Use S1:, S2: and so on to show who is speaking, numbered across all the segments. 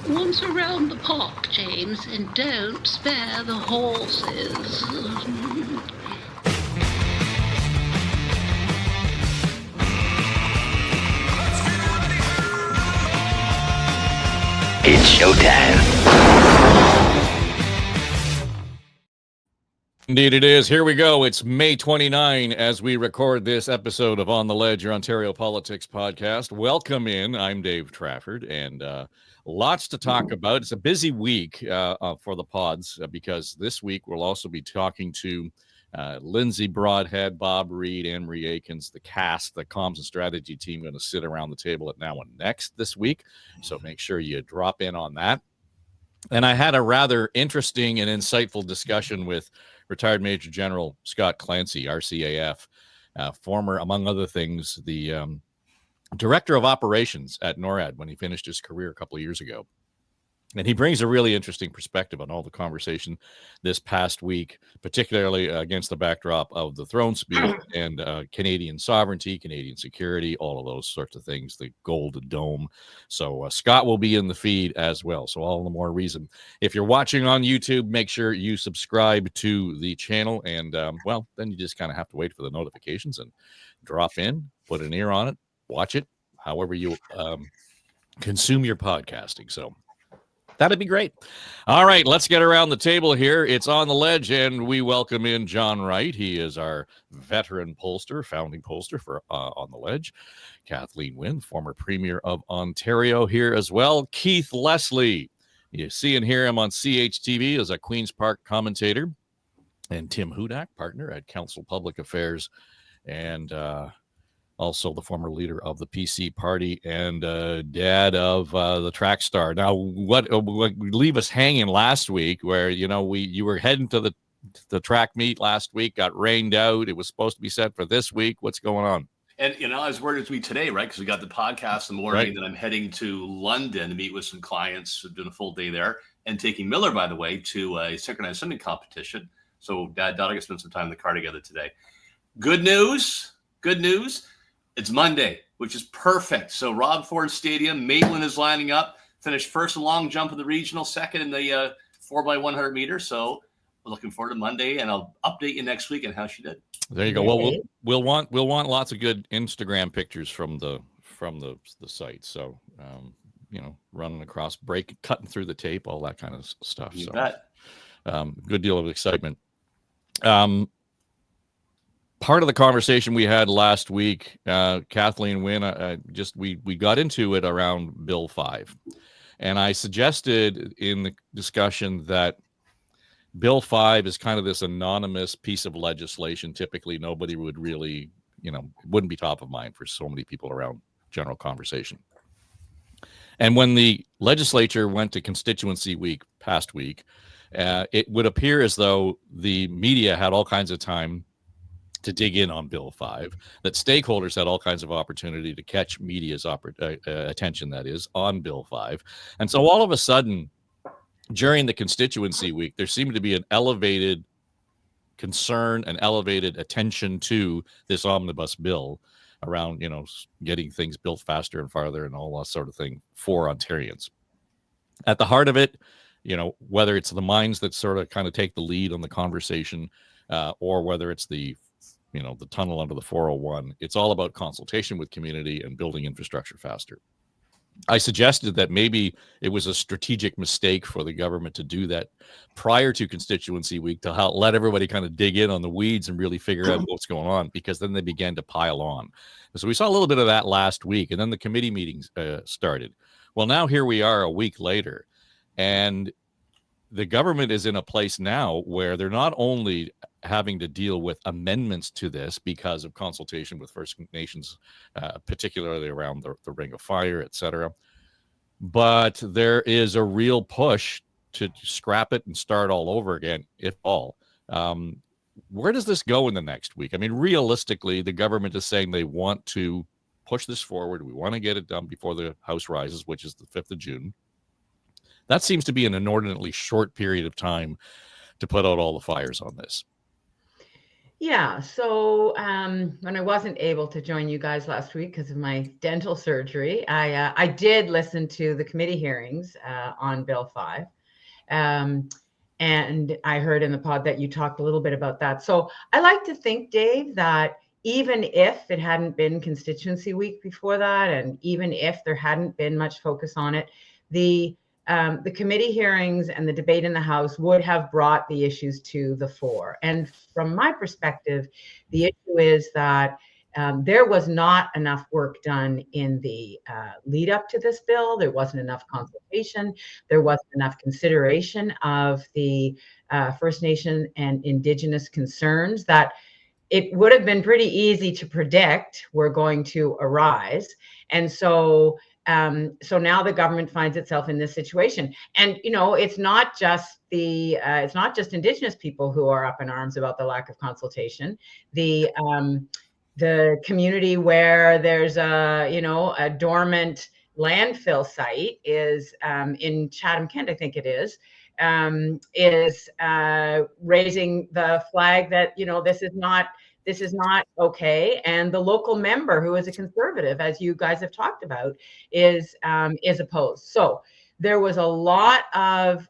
S1: Once around the park, James, and don't spare the horses.
S2: It's showtime.
S3: Indeed it is. Here we go. It's May 29 as we record this episode of On the Ledge, your Ontario Politics podcast. Welcome in. I'm Dave Trafford, and lots to talk about. It's a busy week for the pods because this week we'll also be talking to Lindsay Broadhead, Bob Reed, Anne-Marie Aikens, the cast, the comms and strategy team going to sit around the table at Now and Next this week. So make sure you drop in on that. And I had a rather interesting and insightful discussion with retired Major General Scott Clancy, RCAF, former, among other things, the director of operations at NORAD when he finished his career a couple of years ago. And he brings a really interesting perspective on all the conversation this past week, particularly against the backdrop of the throne speech and Canadian sovereignty, Canadian security, all of those sorts of things, the Gold Dome. So Scott will be in the feed as well. So all the more reason. If you're watching on YouTube, make sure you subscribe to the channel. And, well, then you just kind of have to wait for the notifications and drop in, put an ear on it, watch it, however you consume your podcasting. So that'd be great. All right, let's get around the table here. It's On the Ledge, and we welcome in John Wright. He is our veteran pollster, founding pollster for On the Ledge. Kathleen Wynne, former Premier of Ontario, here as well. Keith Leslie, you see and hear him on CHTV as a Queen's Park commentator. And Tim Hudak, partner at Council Public Affairs, and also the former leader of the PC party and dad of the track star. Now, what leave us hanging last week where, you were heading to the track meet last week, got rained out. It was supposed to be set for this week. What's going on?
S4: And, I was worried it would be today, right? Because we got the podcast in the morning, and I'm heading to London to meet with some clients, doing a full day there, and taking Miller, by the way, to a synchronized swimming competition. So dad, daughter, get spend some time in the car together today. Good news. It's Monday, which is perfect. So Rob Ford Stadium, Maitland is lining up, finished first in long jump of the regional, second in the 4x100 meters. So we're looking forward to Monday, and I'll update you next week on how she did.
S3: There you go. Well, we'll want lots of good Instagram pictures from the site. So running across, cutting through the tape, all that kind of stuff.
S4: You bet.
S3: Good deal of excitement. Part of the conversation we had last week, Kathleen Wynne, we got into it around Bill 5. And I suggested in the discussion that Bill 5 is kind of this anonymous piece of legislation. Typically, nobody would really, it wouldn't be top of mind for so many people around general conversation. And when the legislature went to constituency week past week, it would appear as though the media had all kinds of time to dig in on Bill 5, that stakeholders had all kinds of opportunity to catch media's attention, that is, on Bill 5. And so all of a sudden, during the constituency week, there seemed to be an elevated concern and elevated attention to this omnibus bill around, getting things built faster and farther and all that sort of thing for Ontarians. At the heart of it, whether it's the minds that sort of kind of take the lead on the conversation, or whether it's the tunnel under the 401, it's all about consultation with community and building infrastructure faster. I suggested that maybe it was a strategic mistake for the government to do that prior to constituency week, to let everybody kind of dig in on the weeds and really figure out what's going on, because then they began to pile on. So we saw a little bit of that last week, and then the committee meetings started. Well, now here we are a week later, and the government is in a place now where they're not only having to deal with amendments to this because of consultation with First Nations, particularly around the Ring of Fire, et cetera, but there is a real push to scrap it and start all over again, if all. Where does this go in the next week? I mean, realistically, the government is saying they want to push this forward. We want to get it done before the House rises, which is the 5th of June. That seems to be an inordinately short period of time to put out all the fires on this.
S2: Yeah, so when I wasn't able to join you guys last week because of my dental surgery, I did listen to the committee hearings on Bill 5. And I heard in the pod that you talked a little bit about that. So I like to think, Dave, that even if it hadn't been constituency week before that, and even if there hadn't been much focus on it, the committee hearings and the debate in the House would have brought the issues to the fore. And from my perspective, the issue is that there was not enough work done in the lead up to this bill. There wasn't enough consultation. There wasn't enough consideration of the First Nation and Indigenous concerns that it would have been pretty easy to predict were going to arise. And so now the government finds itself in this situation. And, it's not just Indigenous people who are up in arms about the lack of consultation. The community where there's a dormant landfill site is in Chatham, Kent, I think it is raising the flag that, this is not okay. And the local member, who is a conservative, as you guys have talked about, is opposed. So there was a lot of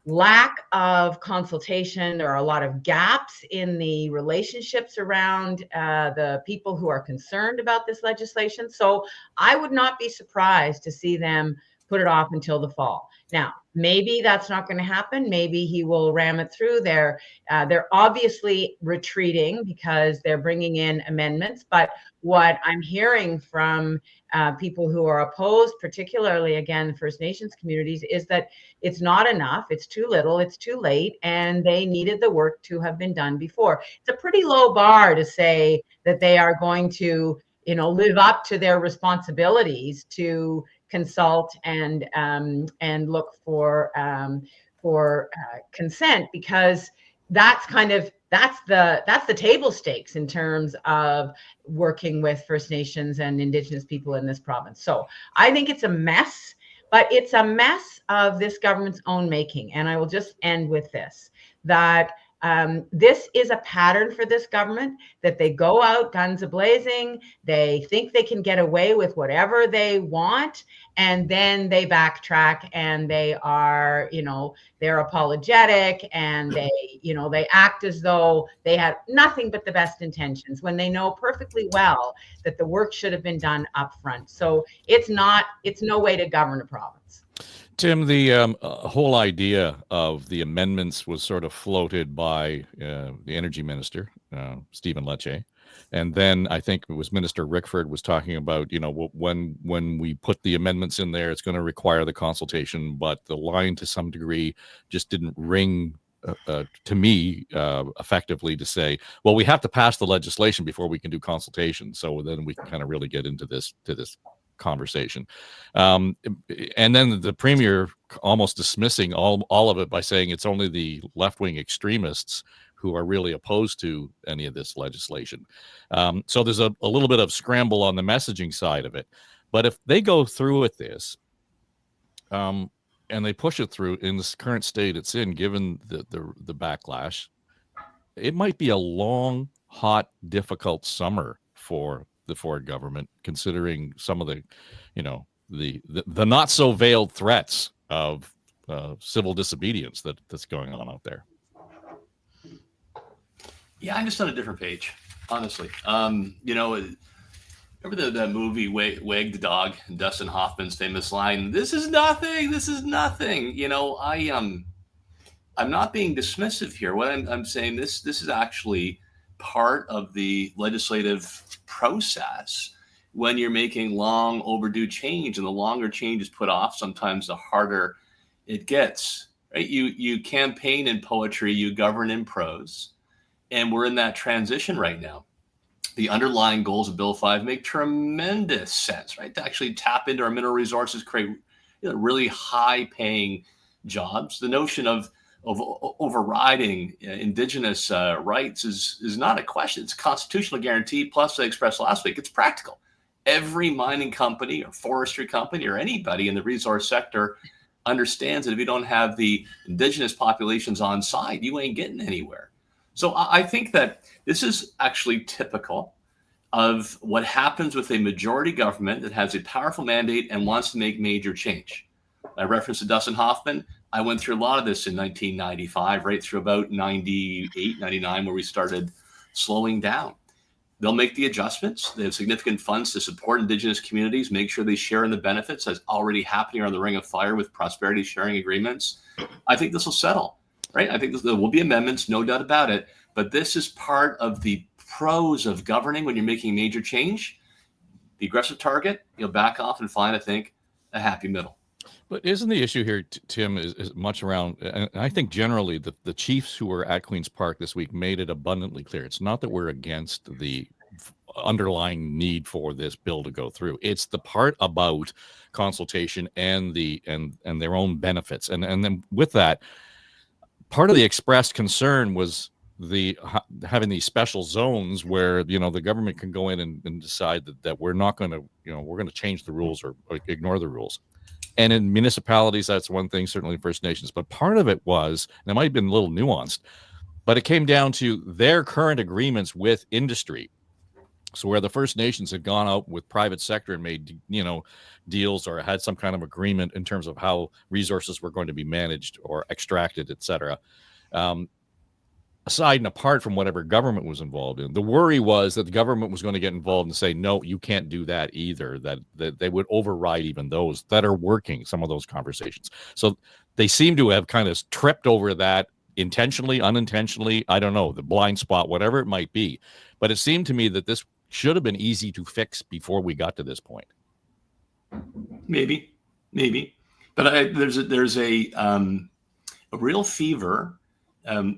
S2: lack of consultation. There are a lot of gaps in the relationships around the people who are concerned about this legislation. So I would not be surprised to see them put it off until the fall. Now, maybe that's not going to happen. Maybe he will ram it through. They're obviously retreating because they're bringing in amendments. But what I'm hearing from people who are opposed, particularly, again, First Nations communities, is that it's not enough. It's too little. It's too late. And they needed the work to have been done before. It's a pretty low bar to say that they are going to, live up to their responsibilities to consult and look for consent, because that's the table stakes in terms of working with First Nations and Indigenous people in this province. So I think it's a mess, but it's a mess of this government's own making. And I will just end with this, that this is a pattern for this government, that they go out guns a-blazing, they think they can get away with whatever they want, and then they backtrack and they are, they're apologetic, and they act as though they had nothing but the best intentions when they know perfectly well that the work should have been done up front. So it's no way to govern a province.
S3: Tim, the whole idea of the amendments was sort of floated by the energy minister, Stephen Lecce. And then I think it was Minister Rickford was talking about, when we put the amendments in there, it's going to require the consultation. But the line, to some degree, just didn't ring to me effectively to say, well, we have to pass the legislation before we can do consultation. So then we can kind of really get into this conversation. And then the premier almost dismissing all of it by saying it's only the left-wing extremists who are really opposed to any of this legislation. So there's a little bit of scramble on the messaging side of it. But if they go through with this and they push it through in this current state it's in, given the backlash, it might be a long, hot, difficult summer for the Ford government, considering some of the, the not so veiled threats of civil disobedience that's going on out there.
S4: Yeah, I'm just on a different page, honestly. Remember that movie Wag the Dog, and Dustin Hoffman's famous line, "This is nothing. This is nothing." I'm not being dismissive here. What I'm saying, this is actually part of the legislative process when you're making long overdue change, and the longer change is put off, sometimes the harder it gets. Right? You campaign in poetry, you govern in prose. And we're in that transition right now. The underlying goals of Bill 5 make tremendous sense, right? To actually tap into our mineral resources, create really high-paying jobs. The notion of overriding Indigenous rights is not a question. It's a constitutional guarantee. Plus, I expressed last week, it's practical. Every mining company or forestry company or anybody in the resource sector understands that if you don't have the Indigenous populations on side, you ain't getting anywhere. So I think that this is actually typical of what happens with a majority government that has a powerful mandate and wants to make major change. I referenced to Dustin Hoffman. I went through a lot of this in 1995, right through about 98, 99, where we started slowing down. They'll make the adjustments. They have significant funds to support Indigenous communities, make sure they share in the benefits that's already happening on the Ring of Fire with prosperity sharing agreements. I think this will settle, right? I think there will be amendments, no doubt about it. But this is part of the pros of governing when you're making major change. The aggressive target, you'll back off and find, I think, a happy middle.
S3: But isn't the issue here, Tim, is much around, and I think generally the chiefs who were at Queen's Park this week made it abundantly clear. It's not that we're against the underlying need for this bill to go through. It's the part about consultation and their own benefits. And then with that, part of the expressed concern was having these special zones where the government can go in and decide that we're not going to we're going to change the rules or ignore the rules. And in municipalities, that's one thing, certainly First Nations. But part of it was, and it might have been a little nuanced, but it came down to their current agreements with industry. So where the First Nations had gone out with private sector and made, deals or had some kind of agreement in terms of how resources were going to be managed or extracted, et cetera. Aside and apart from whatever government was involved in, the worry was that the government was going to get involved and say, no, you can't do that either, that they would override even those that are working some of those conversations. So they seem to have kind of tripped over that intentionally, unintentionally, I don't know, the blind spot, whatever it might be. But it seemed to me that this should have been easy to fix before we got to this point.
S4: Maybe. But there's a real fever,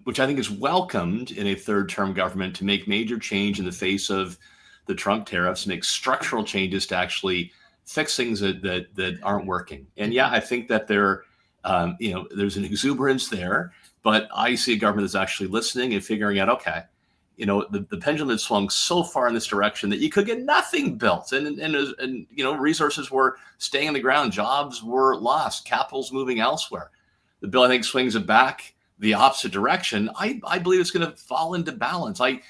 S4: which I think is welcomed in a third-term government, to make major change in the face of the Trump tariffs, make structural changes to actually fix things that aren't working. And yeah, I think that there's an exuberance there, but I see a government that's actually listening and figuring out, okay, the pendulum had swung so far in this direction that you could get nothing built, and resources were staying on the ground, jobs were lost, capital's moving elsewhere. The bill, I think, swings it back the opposite direction. I believe it's going to fall into balance. I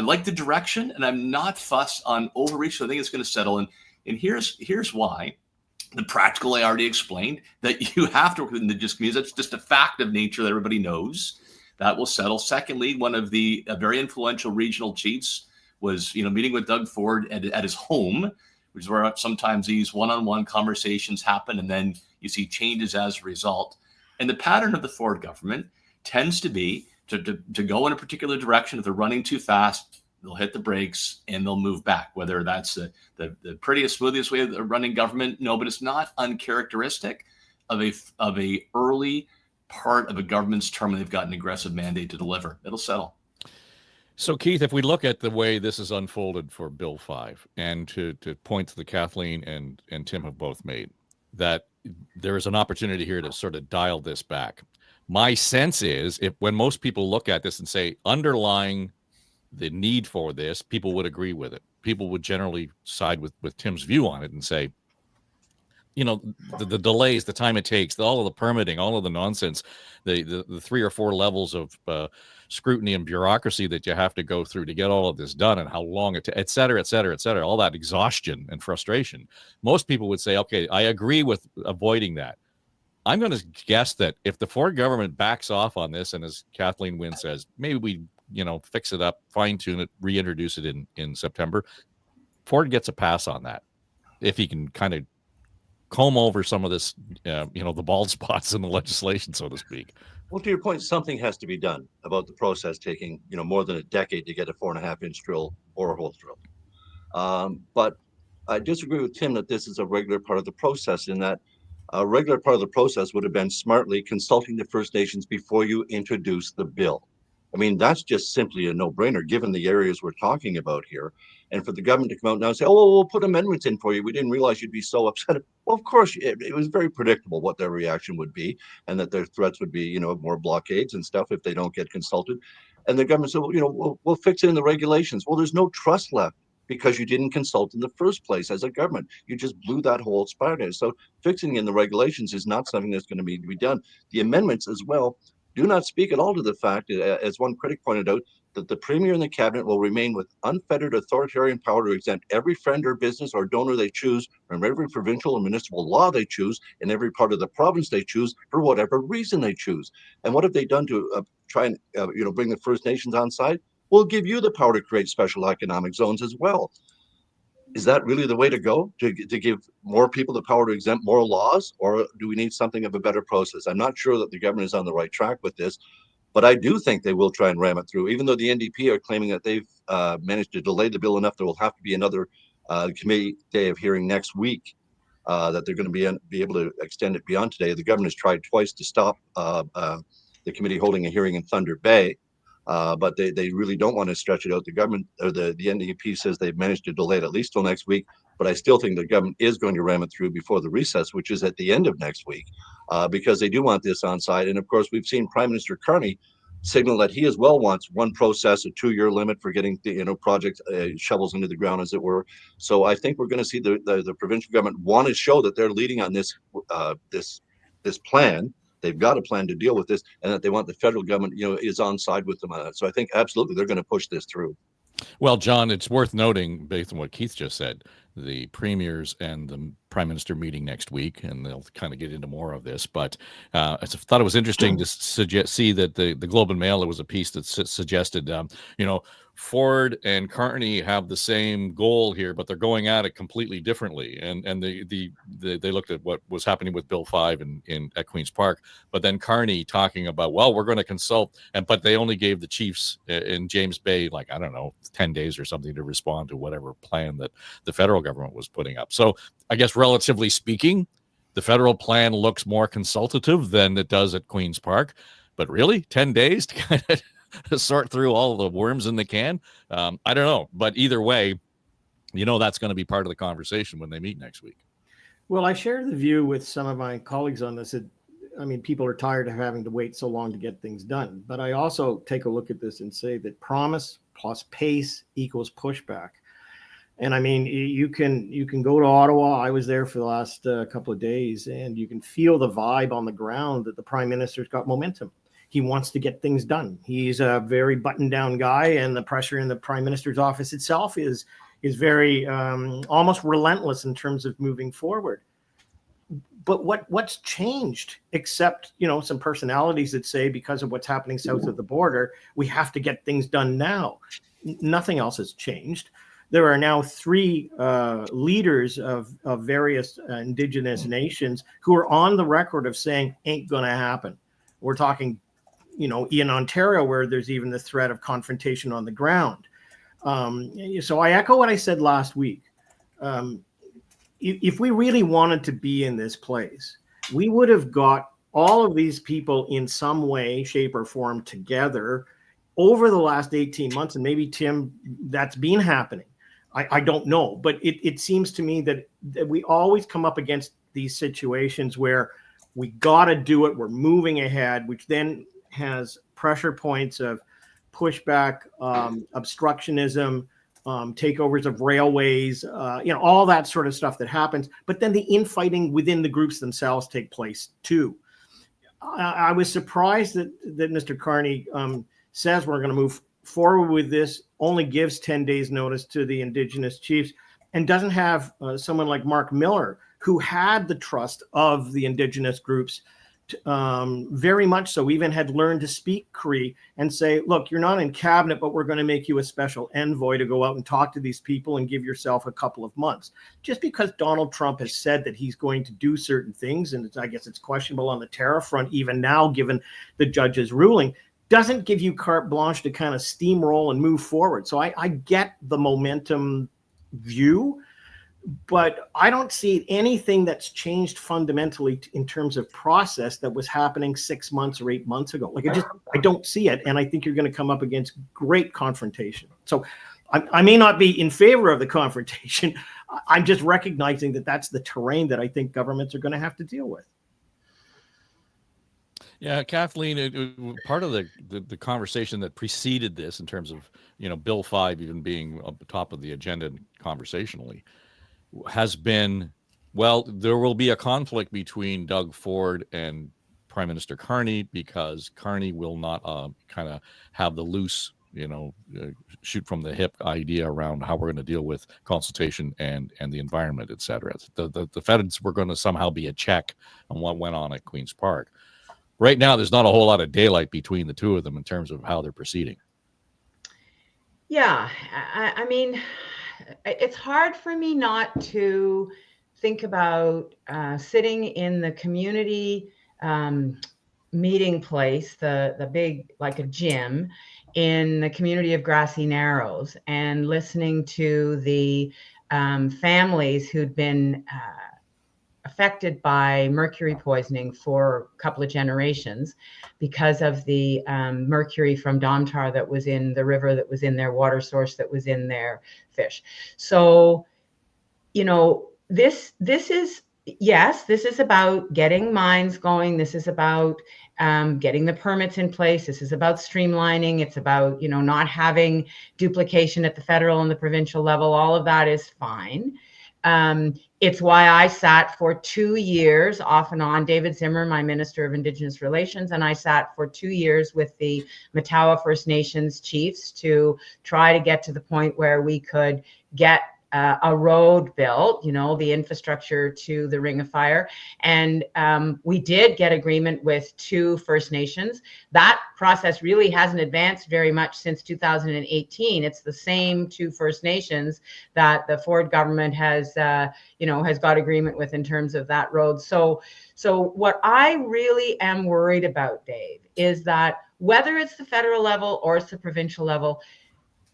S4: like the direction, and I'm not fussed on overreach. So I think it's going to settle. And here's why. The practical I already explained, that you have to work with Indigenous communities. That's just a fact of nature that everybody knows. That will settle. Secondly, one of the very influential regional chiefs was meeting with Doug Ford at his home, which is where sometimes these one-on-one conversations happen, and then you see changes as a result. And the pattern of the Ford government tends to be to go in a particular direction. If they're running too fast, they'll hit the brakes and they'll move back. Whether that's the prettiest, smoothest way of running government, no, but it's not uncharacteristic of a early part of a government's term when they've got an aggressive mandate to deliver. It'll settle.
S3: So, Keith, if we look at the way this is unfolded for Bill 5, and to point to the Kathleen and Tim have both made, that there is an opportunity here to sort of dial this back. My sense is, when most people look at this and say underlying the need for this, people would agree with it. People would generally side with Tim's view on it and say, the delays, the time it takes, all of the permitting, all of the nonsense, the 3 or 4 levels of scrutiny and bureaucracy that you have to go through to get all of this done, and how long it, et cetera, et cetera, et cetera, all that exhaustion and frustration. Most people would say, okay, I agree with avoiding that. I'm going to guess that if the Ford government backs off on this, and as Kathleen Wynne says, maybe we, fix it up, fine tune it, reintroduce it in September, Ford gets a pass on that. If he can kind of comb over some of this, the bald spots in the legislation, so to speak.
S5: Well, to your point, something has to be done about the process taking, more than a decade to get a 4.5-inch drill or a hole drill. But I disagree with Tim that this is a regular part of the process, in that a regular part of the process would have been smartly consulting the First Nations before you introduce the bill. I mean, that's just simply a no-brainer, given the areas we're talking about here. And for the government to come out now and say, oh, well, we'll put amendments in for you. We didn't realize you'd be so upset. Well, of course, it was very predictable what their reaction would be, and that their threats would be, more blockades and stuff if they don't get consulted. And the government said, well, we'll fix it in the regulations. Well, there's no trust left because you didn't consult in the first place as a government. You just blew that whole spider. So fixing in the regulations is not something that's going to need to be done. The amendments as well, do not speak at all to the fact, as one critic pointed out, that the Premier and the Cabinet will remain with unfettered authoritarian power to exempt every friend or business or donor they choose from every provincial and municipal law they choose in every part of the province they choose for whatever reason they choose. And what have they done to try and bring the First Nations on side? We'll give you the power to create special economic zones as well. Is that really the way to go, to give more people the power to exempt more laws, or do we need something of a better process? I'm not sure that the government is on the right track with this, but I do think they will try and ram it through, even though the NDP are claiming that they've managed to delay the bill enough. There will have to be another committee day of hearing next week, that they're going to be able to extend it beyond today. The government has tried twice to stop the committee holding a hearing in Thunder Bay. But they really don't want to stretch it out. The government, or the NDP, says they've managed to delay it at least till next week. But I still think the government is going to ram it through before the recess, which is at the end of next week, because they do want this on side. And of course, we've seen Prime Minister Carney signal that he as well wants one process, a 2-year limit for getting the project shovels into the ground, as it were. So I think we're going to see the provincial government want to show that they're leading on this this plan. They've got a plan to deal with this, and that they want the federal government, is on side with them on it. So I think absolutely they're going to push this through.
S3: Well, John, it's worth noting, based on what Keith just said, the premiers and the prime minister meeting next week, and they'll kind of get into more of this. But I thought it was interesting to see that the Globe and Mail, there was a piece that suggested, Ford and Carney have the same goal here, but they're going at it completely differently. And they looked at what was happening with Bill 5 at Queen's Park, but then Carney talking about, well, we're going to consult, but they only gave the chiefs in James Bay, 10 days or something to respond to whatever plan that the federal government was putting up. So I guess relatively speaking, the federal plan looks more consultative than it does at Queen's Park, but really 10 days to kind of sort through all the worms in the can. I don't know, but either way, that's going to be part of the conversation when they meet next week.
S6: Well, I share the view with some of my colleagues on this. People are tired of having to wait so long to get things done. But I also take a look at this and say that promise plus pace equals pushback. And you can go to Ottawa. I was there for the last couple of days, and you can feel the vibe on the ground that the Prime Minister's got momentum. He wants to get things done. He's a very buttoned down guy, and the pressure in the Prime Minister's office itself is very almost relentless in terms of moving forward. But what's changed, except some personalities that say, because of what's happening south of the border, we have to get things done now. Nothing else has changed. There are now 3 leaders of various Indigenous nations who are on the record of saying ain't going to happen. We're talking, in Ontario, where there's even the threat of confrontation on the ground. So I echo what I said last week. If we really wanted to be in this place, we would have got all of these people in some way, shape, or form together over the last 18 months. And maybe, Tim, that's been happening. I don't know. But it seems to me that we always come up against these situations where we got to do it. We're moving ahead, which then has pressure points of pushback, obstructionism, takeovers of railways, all that sort of stuff that happens. But then the infighting within the groups themselves take place too. I was surprised that Mr. Carney says we're going to move forward with this, only gives 10 days notice to the Indigenous chiefs, and doesn't have someone like Mark Miller, who had the trust of the Indigenous groups, very much so, even had learned to speak Cree, and say, look, you're not in cabinet, but we're going to make you a special envoy to go out and talk to these people and give yourself a couple of months. Just because Donald Trump has said that he's going to do certain things, and I guess it's questionable on the tariff front even now, given the judge's ruling, doesn't give you carte blanche to kind of steamroll and move forward. So I get the momentum view, but I don't see anything that's changed fundamentally in terms of process that was happening 6 months or 8 months ago. I don't see it. And I think you're going to come up against great confrontation. So I may not be in favor of the confrontation. I'm just recognizing that that's the terrain that I think governments are going to have to deal with.
S3: Yeah, Kathleen, part of the conversation that preceded this, in terms of Bill 5 even being up the top of the agenda conversationally, has been, well, there will be a conflict between Doug Ford and Prime Minister Carney, because Carney will not kind of have the loose, shoot from the hip idea around how we're going to deal with consultation and the environment, et cetera. The feds were going to somehow be a check on what went on at Queen's Park. Right now, there's not a whole lot of daylight between the two of them in terms of how they're proceeding.
S2: Yeah, I mean, it's hard for me not to think about sitting in the community meeting place, the big, like a gym in the community of Grassy Narrows, and listening to the families who'd been affected by mercury poisoning for a couple of generations because of the mercury from Domtar that was in the river, that was in their water source, that was in their fish. So, this is, yes, this is about getting mines going. This is about getting the permits in place. This is about streamlining. It's about, not having duplication at the federal and the provincial level. All of that is fine. It's why I sat for 2 years off and on, David Zimmer, my Minister of Indigenous Relations, and I sat for 2 years with the Matawa First Nations chiefs to try to get to the point where we could get a road built, the infrastructure to the Ring of Fire. And we did get agreement with 2 First Nations. That process really hasn't advanced very much since 2018. It's the same 2 First Nations that the Ford government has got agreement with in terms of that road. So what I really am worried about, Dave, is that whether it's the federal level or it's the provincial level,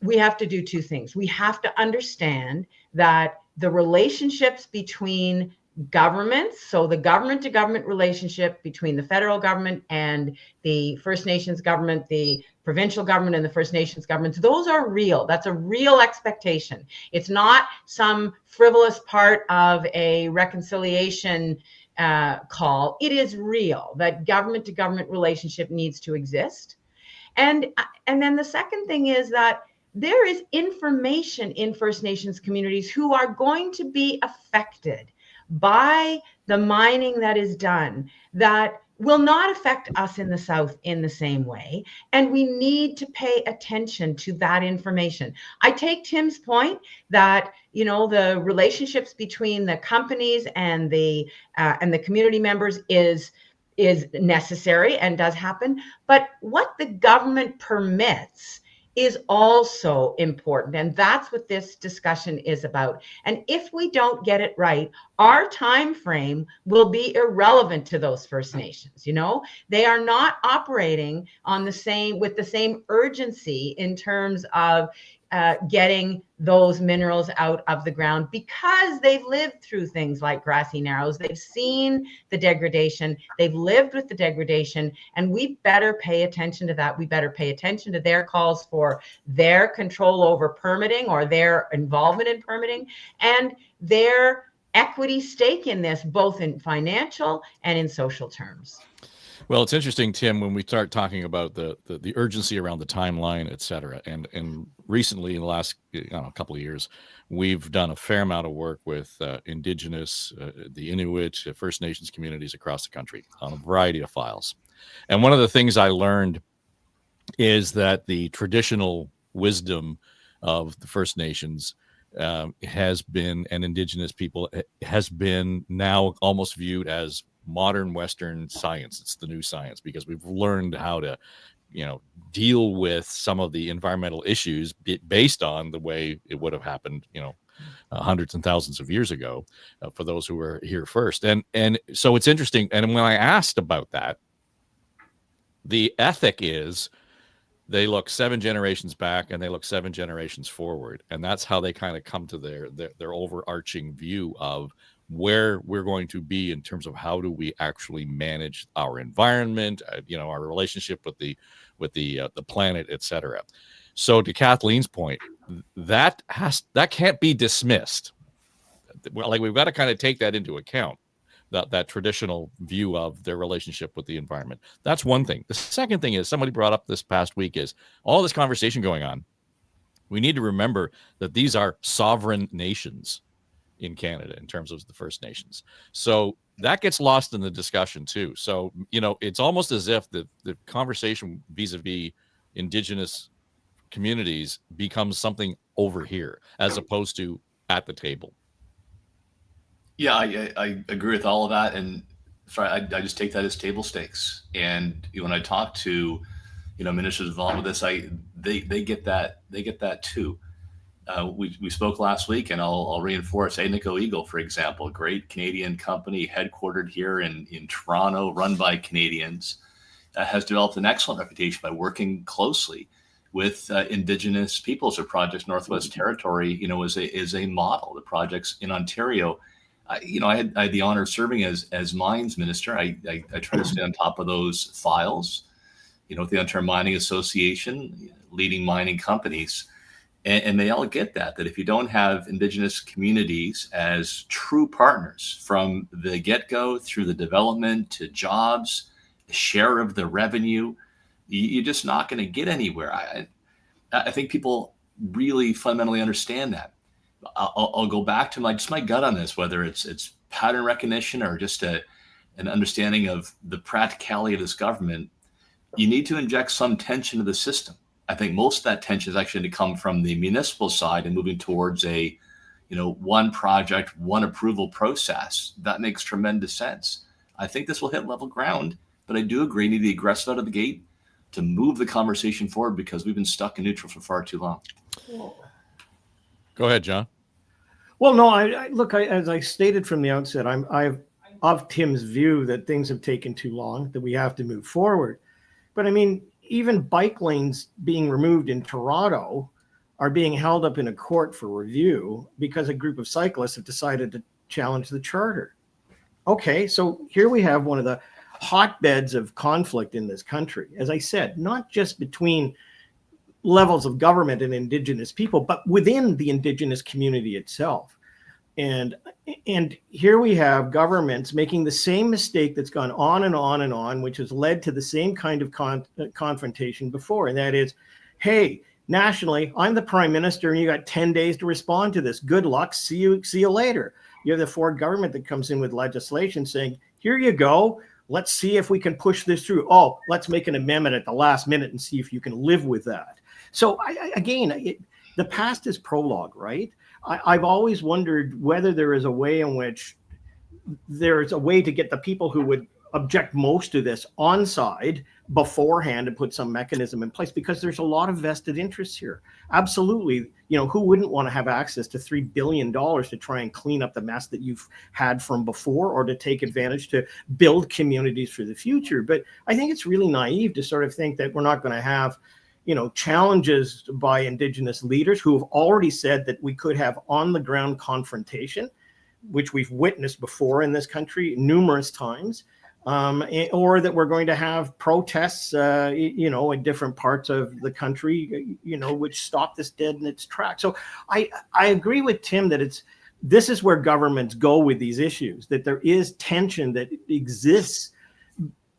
S2: we have to do 2 things. We have to understand that the relationships between governments, so the government to government relationship between the federal government and the First Nations government, the provincial government and the First Nations governments, those are real. That's a real expectation. It's not some frivolous part of a reconciliation call. It is real that government to government relationship needs to exist. And then the second thing is that there is information in First Nations communities who are going to be affected by the mining that is done that will not affect us in the South in the same way. And we need to pay attention to that information. I take Tim's point that, the relationships between the companies and the community members is necessary and does happen. But what the government permits is also important. And that's what this discussion is about. And if we don't get it right, our time frame will be irrelevant to those First Nations. They are not operating with the same urgency in terms of getting those minerals out of the ground, because they've lived through things like Grassy Narrows. They've seen the degradation. They've lived with the degradation, and we better pay attention to that. We better pay attention to their calls for their control over permitting or their involvement in permitting and their equity stake in this, both in financial and in social terms.
S3: Well, it's interesting, Tim, when we start talking about the urgency around the timeline, et cetera. And recently, in the last couple of years, we've done a fair amount of work with Indigenous, the Inuit, First Nations communities across the country on a variety of files. And one of the things I learned is that the traditional wisdom of the First Nations has been, and Indigenous people has been now almost viewed as modern Western science. It's the new science, because we've learned how to, deal with some of the environmental issues based on the way it would have happened, hundreds and thousands of years ago, for those who were here first. And so it's interesting. And when I asked about that, the ethic is they look 7 generations back and they look 7 generations forward. And that's how they kind of come to their overarching view of where we're going to be in terms of how do we actually manage our environment, our relationship with the planet, et cetera. So to Kathleen's point, that can't be dismissed. Like, we've got to kind of take that into account, that traditional view of their relationship with the environment. That's one thing. The second thing is, somebody brought up this past week, is all this conversation going on. We need to remember that these are sovereign nations in Canada in terms of the First Nations. So that gets lost in the discussion too. So, it's almost as if the conversation vis-a-vis Indigenous communities becomes something over here as opposed to at the table.
S4: Yeah, I agree with all of that. And sorry, I just take that as table stakes. And when I talk to, ministers involved with this, they get that too. We spoke last week, and I'll reinforce Agnico Eagle, for example, a great Canadian company headquartered here in Toronto, run by Canadians, has developed an excellent reputation by working closely with Indigenous peoples. Or Projects Northwest Territory, is a model. The projects in Ontario, I had the honor of serving as mines minister. I try to stay on top of those files, with the Ontario Mining Association, leading mining companies. And they all get that if you don't have Indigenous communities as true partners from the get-go through the development to jobs, a share of the revenue, you're just not going to get anywhere. I think people really fundamentally understand that. I'll go back to my gut on this, whether it's pattern recognition or just an understanding of the practicality of this government. You need to inject some tension to the system. I think most of that tension is actually to come from the municipal side and moving towards a, one project, one approval process. That makes tremendous sense. I think this will hit level ground, but I do agree, need to be aggressive out of the gate to move the conversation forward because we've been stuck in neutral for far too long.
S3: Go ahead, John.
S6: Well, no, I look, as I stated from the outset, I'm of Tim's view that things have taken too long, that we have to move forward. But I mean, even bike lanes being removed in Toronto are being held up in a court for review because a group of cyclists have decided to challenge the charter. Okay, so here we have one of the hotbeds of conflict in this country. As I said, not just between levels of government and Indigenous people, but within the Indigenous community itself. And here we have governments making the same mistake that's gone on and on and on, which has led to the same kind of confrontation before. And that is, hey, nationally, I'm the prime minister and you got 10 days to respond to this. Good luck. See you later. You have the Ford government that comes in with legislation saying, here you go. Let's see if we can push this through. Oh, let's make an amendment at the last minute and see if you can live with that. So the past is prologue, right? I've always wondered whether there is a way in which there is a way to get the people who would object most to this on side beforehand and put some mechanism in place, because there's a lot of vested interests here. Absolutely. Who wouldn't want to have access to $3 billion to try and clean up the mess that you've had from before, or to take advantage to build communities for the future? But I think it's really naive to sort of think that we're not going to have challenges by Indigenous leaders who have already said that we could have on the ground confrontation, which we've witnessed before in this country numerous times, or that we're going to have protests, in different parts of the country, which stop this dead in its tracks. So I agree with Tim that this is where governments go with these issues, that there is tension that exists,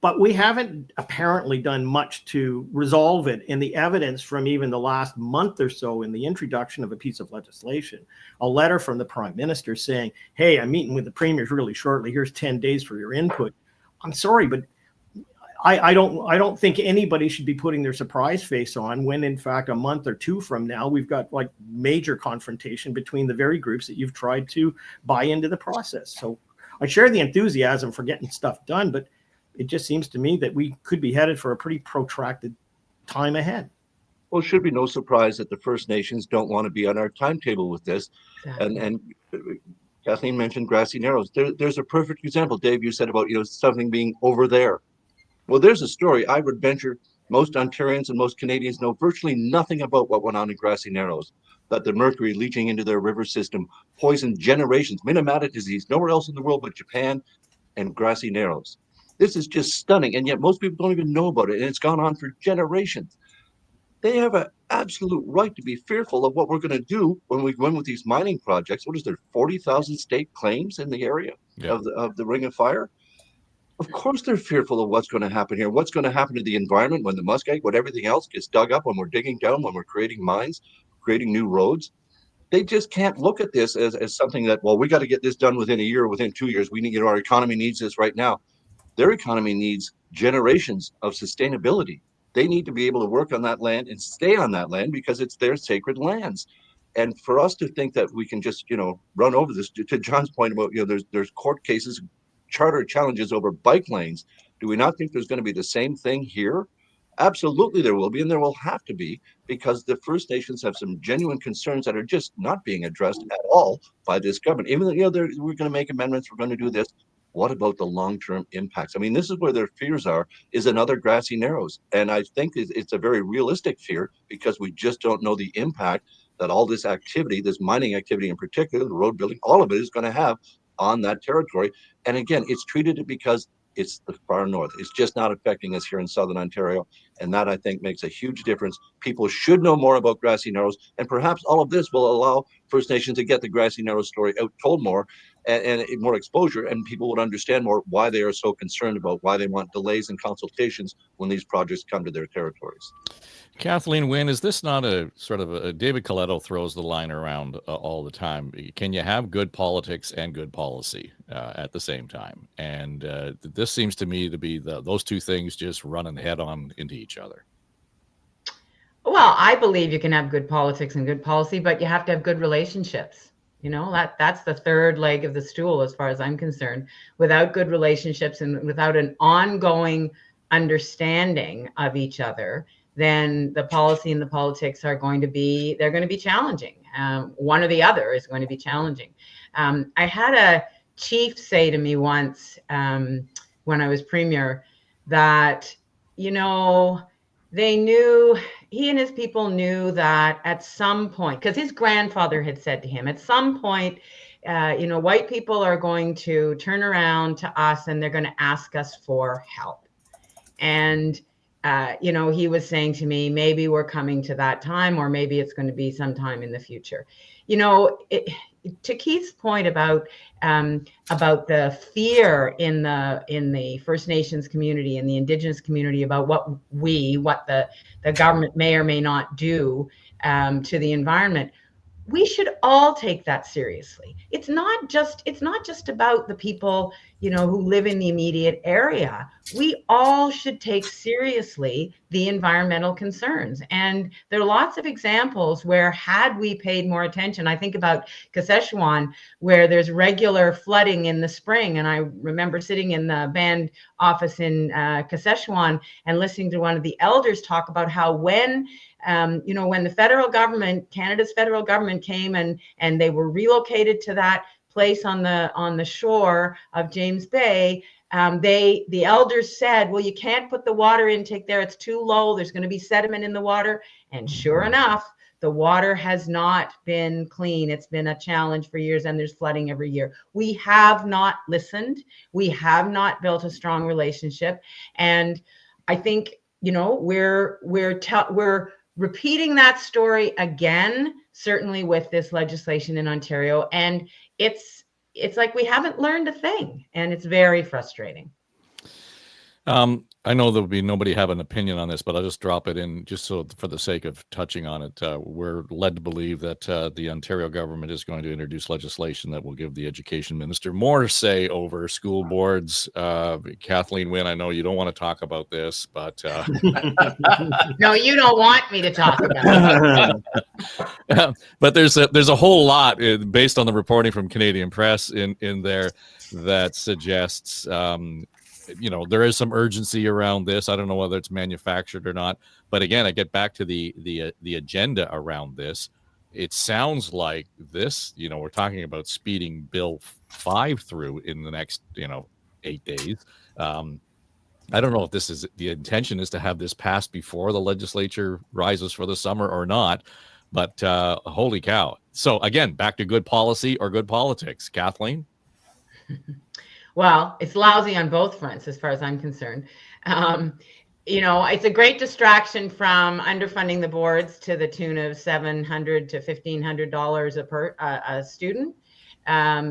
S6: but we haven't apparently done much to resolve it. And the evidence from even the last month or so in the introduction of a piece of legislation, a letter from the Prime Minister saying, hey, I'm meeting with the premiers really shortly. Here's 10 days for your input. I'm sorry, but I don't think anybody should be putting their surprise face on when, in fact, a month or two from now, we've got like major confrontation between the very groups that you've tried to buy into the process. So I share the enthusiasm for getting stuff done, but it just seems to me that we could be headed for a pretty protracted time ahead.
S5: Well, it should be no surprise that the First Nations don't want to be on our timetable with this. Exactly. And Kathleen mentioned Grassy Narrows. There's a perfect example, Dave, you said about something being over there. Well, there's a story. I would venture most Ontarians and most Canadians know virtually nothing about what went on in Grassy Narrows, that the mercury leaching into their river system poisoned generations, Minamata disease, nowhere else in the world but Japan and Grassy Narrows. This is just stunning, and yet most people don't even know about it, and it's gone on for generations. They have an absolute right to be fearful of what we're going to do when we go in with these mining projects. What is there, 40,000 state claims in the area of the Ring of Fire? Of course they're fearful of what's going to happen here, what's going to happen to the environment when the muskeg, when everything else gets dug up, when we're digging down, when we're creating mines, creating new roads. they just can't look at this as something that, well, we got to get this done within a year, within 2 years. We need, our economy needs this right now. Their economy needs generations of sustainability. They need to be able to work on that land and stay on that land because it's their sacred lands. And for us to think that we can just, run over this, to John's point about, there's court cases, charter challenges over bike lanes. Do we not think there's going to be the same thing here? Absolutely there will be, and there will have to be, because the First Nations have some genuine concerns that are just not being addressed at all by this government. Even though, we're going to make amendments, we're going to do this. What about the long-term impacts? I mean, this is where their fears are, is another Grassy Narrows. And I think it's a very realistic fear because we just don't know the impact that all this activity, this mining activity in particular, the road building, all of it is going to have on that territory. And again, it's treated it because it's the far north. It's just not affecting us here in Southern Ontario. And that, I think, makes a huge difference. People should know more about Grassy Narrows. And perhaps all of this will allow First Nations to get the Grassy Narrows story out, told more, and more exposure. And people would understand more why they are so concerned about why they want delays in consultations when these projects come to their territories.
S3: Kathleen Wynne, is this not a sort of a David Coletto throws the line around all the time? Can you have good politics and good policy at the same time? And this seems to me to be those two things just running head on into each other.
S2: Well, I believe you can have good politics and good policy, but you have to have good relationships. That's the third leg of the stool, as far as I'm concerned. Without good relationships and without an ongoing understanding of each other, then the policy and the politics are going to be challenging. One or the other is going to be challenging. I had a chief say to me once when I was premier that, they knew, he and his people knew that at some point, because his grandfather had said to him, at some point, white people are going to turn around to us and they're going to ask us for help. And he was saying to me, maybe we're coming to that time, or maybe it's going to be sometime in the future. To Keith's point about the fear in the First Nations community and the Indigenous community about what the government may or may not do to the environment, we should all take that seriously. It's not just about the people, who live in the immediate area. We all should take seriously the environmental concerns. And there are lots of examples where, had we paid more attention, I think about Saskatchewan, where there's regular flooding in the spring. And I remember sitting in the band office in Saskatchewan and listening to one of the elders talk about how when the federal government, Canada's federal government, came and they were relocated to that place on the shore of James Bay, the elders said, well, you can't put the water intake there. It's too low. There's going to be sediment in the water. And sure enough, the water has not been clean. It's been a challenge for years, and there's flooding every year. We have not listened. We have not built a strong relationship. And I think, we're repeating that story again, certainly with this legislation in Ontario. And it's like we haven't learned a thing, and it's very frustrating.
S3: I know there'll be nobody have an opinion on this, but I'll just drop it in just so for the sake of touching on it. We're led to believe that the Ontario government is going to introduce legislation that will give the education minister more say over school boards. Kathleen Wynne, I know you don't want to talk about this, but
S2: no, you don't want me to talk about it.
S3: But there's a whole lot based on the reporting from Canadian Press in there that suggests there is some urgency around this. I don't know whether it's manufactured or not, but again, I get back to the agenda around this. It sounds like this, we're talking about speeding Bill 5 through in the next 8 days. I don't know if this is the intention is to have this passed before the legislature rises for the summer or not, but holy cow. So again, back to good policy or good politics. Kathleen?
S2: Well, it's lousy on both fronts, as far as I'm concerned. It's a great distraction from underfunding the boards to the tune of $700 to $1,500 a student.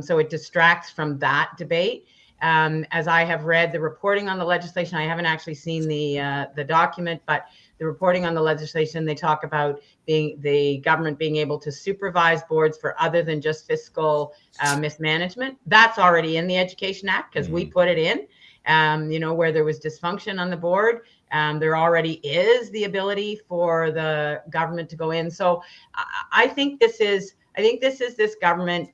S2: So it distracts from that debate. as I have read the reporting on the legislation, I haven't actually seen the document, but the reporting on the legislation, they talk about the government being able to supervise boards for other than just fiscal mismanagement. That's already in the Education Act because we put it in. Where there was dysfunction on the board, there already is the ability for the government to go in. So I think this is this government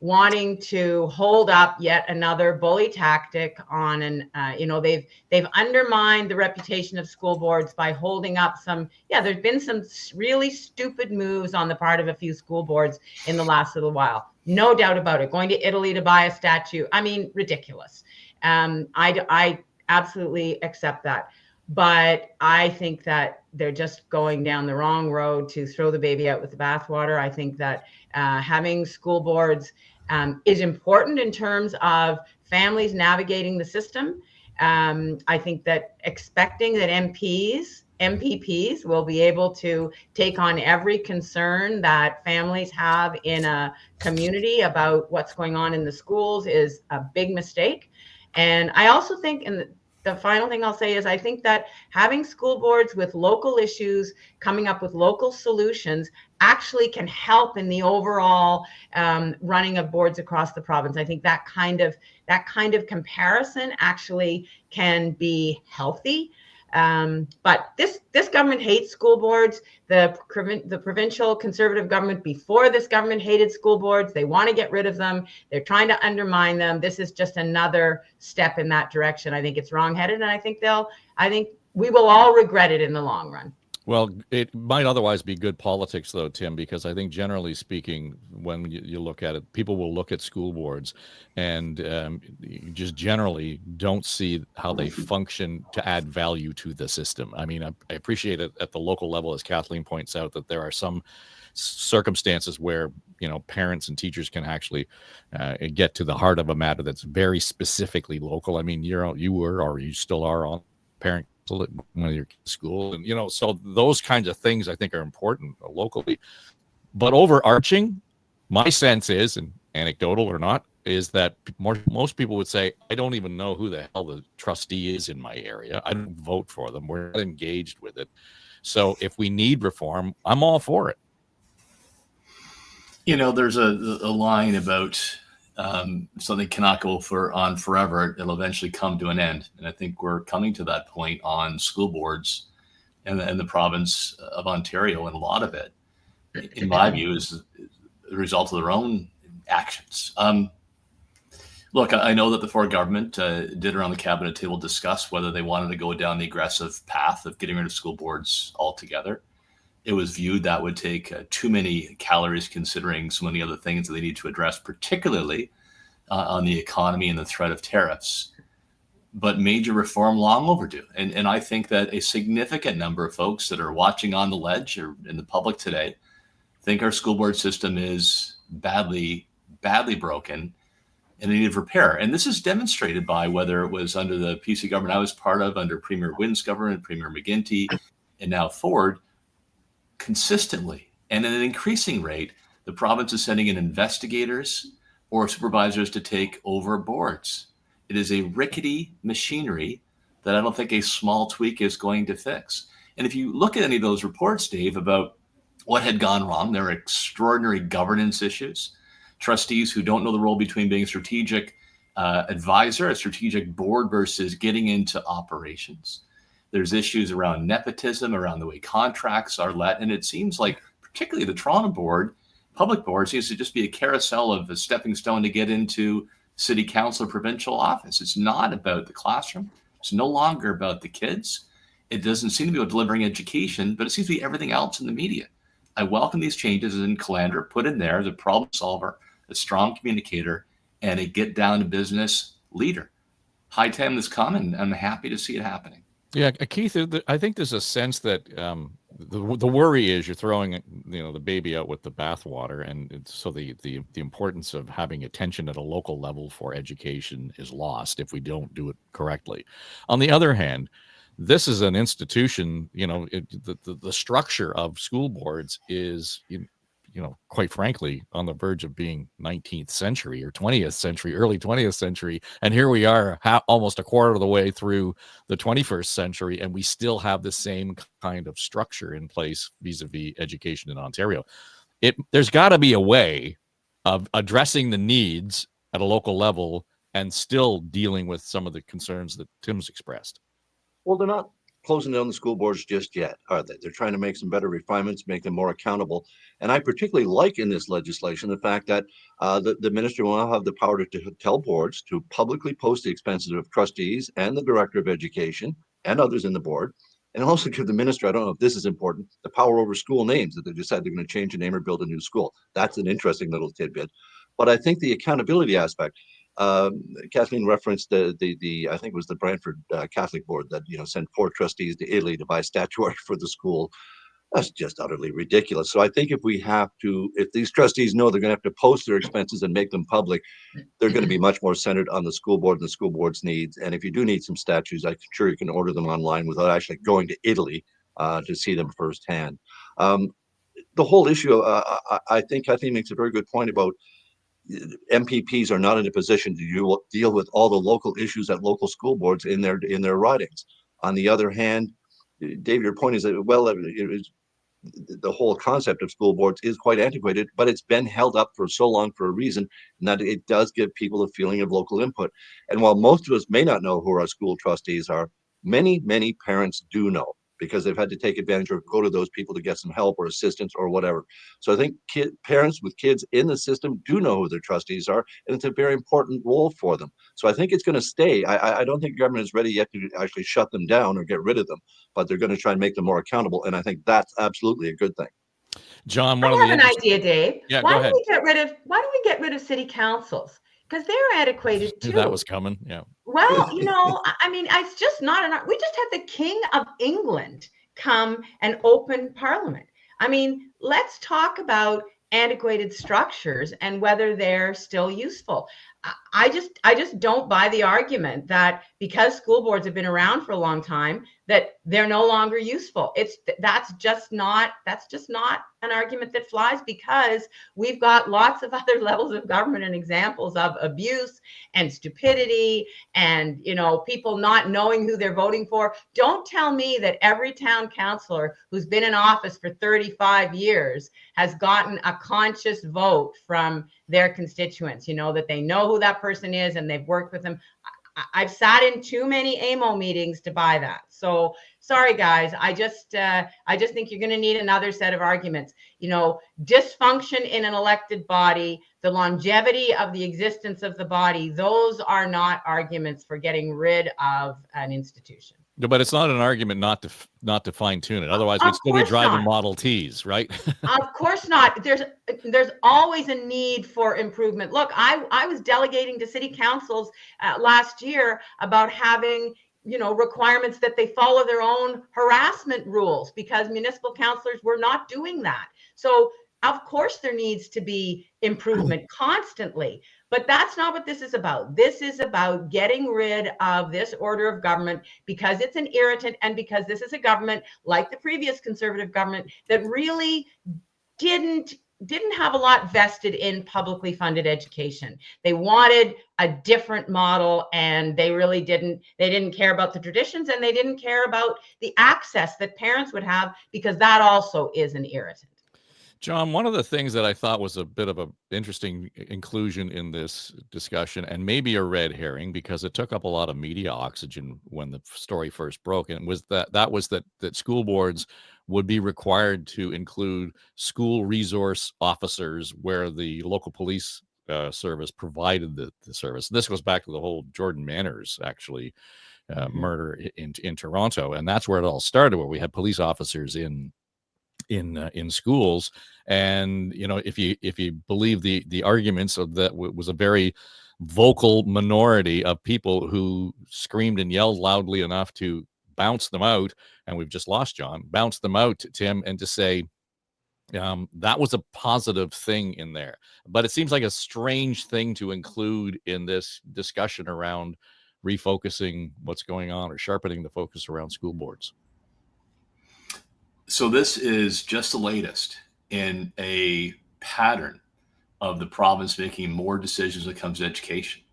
S2: wanting to hold up yet another bully tactic on they've undermined the reputation of school boards by holding up there's been some really stupid moves on the part of a few school boards in the last little while. No doubt about it. Going to Italy to buy a statue. I mean, ridiculous. I absolutely accept that. But I think that they're just going down the wrong road to throw the baby out with the bathwater. I think that having school boards is important in terms of families navigating the system. I think that expecting that MPPs will be able to take on every concern that families have in a community about what's going on in the schools is a big mistake. And I also think, and the final thing I'll say is I think that having school boards with local issues, coming up with local solutions actually can help in the overall running of boards across the province. I think that kind of comparison actually can be healthy. But this government hates school boards. The provincial Conservative government before this government hated school boards. They want to get rid of them. They're trying to undermine them. This is just another step in that direction. I think it's wrongheaded, and I think we will all regret it in the long run.
S3: Well, it might otherwise be good politics, though, Tim, because I think generally speaking, when you look at it, people will look at school boards and you just generally don't see how they function to add value to the system. I mean, I appreciate it at the local level, as Kathleen points out, that there are some circumstances where, parents and teachers can actually get to the heart of a matter that's very specifically local. I mean, you were, or you still are on parent when you're in school, and so those kinds of things I think are important locally. But overarching, my sense is, and anecdotal or not, is that most people would say, I don't even know who the hell the trustee is in my area. I don't vote for them. We're not engaged with it. So if we need reform, I'm all for it.
S4: There's a line about something cannot go on forever. It'll eventually come to an end. And I think we're coming to that point on school boards and the province of Ontario. And a lot of it, in my view, is the result of their own actions. Look, I know that the Ford government did around the cabinet table discuss whether they wanted to go down the aggressive path of getting rid of school boards altogether. It was viewed that would take too many calories considering so many other things that they need to address, particularly on the economy and the threat of tariffs. But major reform long overdue. And I think that a significant number of folks that are watching on the ledge or in the public today think our school board system is badly, badly broken and in need of repair. And this is demonstrated by whether it was under the PC government I was part of, under Premier Wynne's government, Premier McGuinty, and now Ford. Consistently and at an increasing rate, the province is sending in investigators or supervisors to take over boards. It is a rickety machinery that I don't think a small tweak is going to fix. And if you look at any of those reports, Dave, about what had gone wrong, there are extraordinary governance issues, trustees who don't know the role between being a strategic advisor, a strategic board versus getting into operations. There's issues around nepotism, around the way contracts are let. And it seems like particularly the Toronto board, public board, seems to just be a carousel of a stepping stone to get into city council or provincial office. It's not about the classroom. It's no longer about the kids. It doesn't seem to be about delivering education, but it seems to be everything else in the media. I welcome these changes in Calandra, put in there as a problem solver, a strong communicator, and a get down to business leader. High time this come, and I'm happy to see it happening.
S3: Yeah, Keith, I think there's a sense that the worry is you're throwing the baby out with the bathwater, and so the importance of having attention at a local level for education is lost if we don't do it correctly. On the other hand, this is an institution. The structure of school boards is quite frankly, on the verge of being 19th century or 20th century, early 20th century. And here we are almost a quarter of the way through the 21st century, and we still have the same kind of structure in place vis-a-vis education in Ontario. There's got to be a way of addressing the needs at a local level and still dealing with some of the concerns that Tim's expressed.
S5: Well, they're not closing down the school boards just yet, are they? They're trying to make some better refinements, make them more accountable. And I particularly like in this legislation the fact that the ministry will now have the power to tell boards to publicly post the expenses of trustees and the director of education and others in the board. And also give the minister, I don't know if this is important, the power over school names, that they decide they're going to change a name or build a new school. That's an interesting little tidbit. But I think the accountability aspect, Kathleen referenced the I think it was the Brantford Catholic Board that sent 4 trustees to Italy to buy statuary for the school. That's just utterly ridiculous. So I think if these trustees know they're going to have to post their expenses and make them public, they're going to be much more centered on the school board and the school board's needs. And if you do need some statues, I'm sure you can order them online without actually going to Italy to see them firsthand. The whole issue, I think Kathleen makes a very good point about MPPs are not in a position to deal with all the local issues at local school boards in their ridings. On the other hand, Dave, your point is that, well, the whole concept of school boards is quite antiquated, but it's been held up for so long for a reason, and that it does give people a feeling of local input. And while most of us may not know who our school trustees are, many, many parents do know, because they've had to take advantage or go to those people to get some help or assistance or whatever. So I think parents with kids in the system do know who their trustees are, and it's a very important role for them. So I think it's going to stay. I don't think government is ready yet to actually shut them down or get rid of them, but they're going to try and make them more accountable. And I think that's absolutely a good thing.
S3: John,
S2: I have an idea, Dave.
S3: Yeah,
S2: why
S3: go ahead.
S2: Why don't we get rid of city councils? Because they're antiquated too.
S3: That was coming. Yeah.
S2: Well, I mean, it's just not we just had the King of England come and open Parliament. I mean, let's talk about antiquated structures and whether they're still useful. I just don't buy the argument that because school boards have been around for a long time that they're no longer useful. That's just not an argument that flies, because we've got lots of other levels of government and examples of abuse and stupidity and people not knowing who they're voting for. Don't tell me that every town councillor who's been in office for 35 years has gotten a conscious vote from their constituents, that they know who that person is and they've worked with them. I've sat in too many AMO meetings to buy that. So sorry, guys. I just think you're going to need another set of arguments. Dysfunction in an elected body, the longevity of the existence of the body, those are not arguments for getting rid of an institution.
S3: No, but it's not an argument not to fine tune it. Otherwise, we'd still be driving Model Ts, right?
S2: Of course not. There's always a need for improvement. Look, I was delegating to city councils last year about having requirements that they follow their own harassment rules, because municipal councillors were not doing that. So of course there needs to be improvement constantly. But that's not what this is about. This is about getting rid of this order of government because it's an irritant, and because this is a government, like the previous Conservative government, that really didn't have a lot vested in publicly funded education. They wanted a different model, and they really didn't care about the traditions, and they didn't care about the access that parents would have, because that also is an irritant.
S3: John, one of the things that I thought was a bit of an interesting inclusion in this discussion, and maybe a red herring because it took up a lot of media oxygen when the story first broke, and was that school boards would be required to include school resource officers where the local police service provided the service. And this goes back to the whole Jordan Manners murder in Toronto, and that's where it all started, where we had police officers in schools. And if you believe the arguments of that, was a very vocal minority of people who screamed and yelled loudly enough to bounce them out. And we've just lost John. Bounce them out, Tim, and to say that was a positive thing in there. But it seems like a strange thing to include in this discussion around refocusing what's going on, or sharpening the focus around school boards.
S4: So this is just the latest in a pattern of the province making more decisions when it comes to education.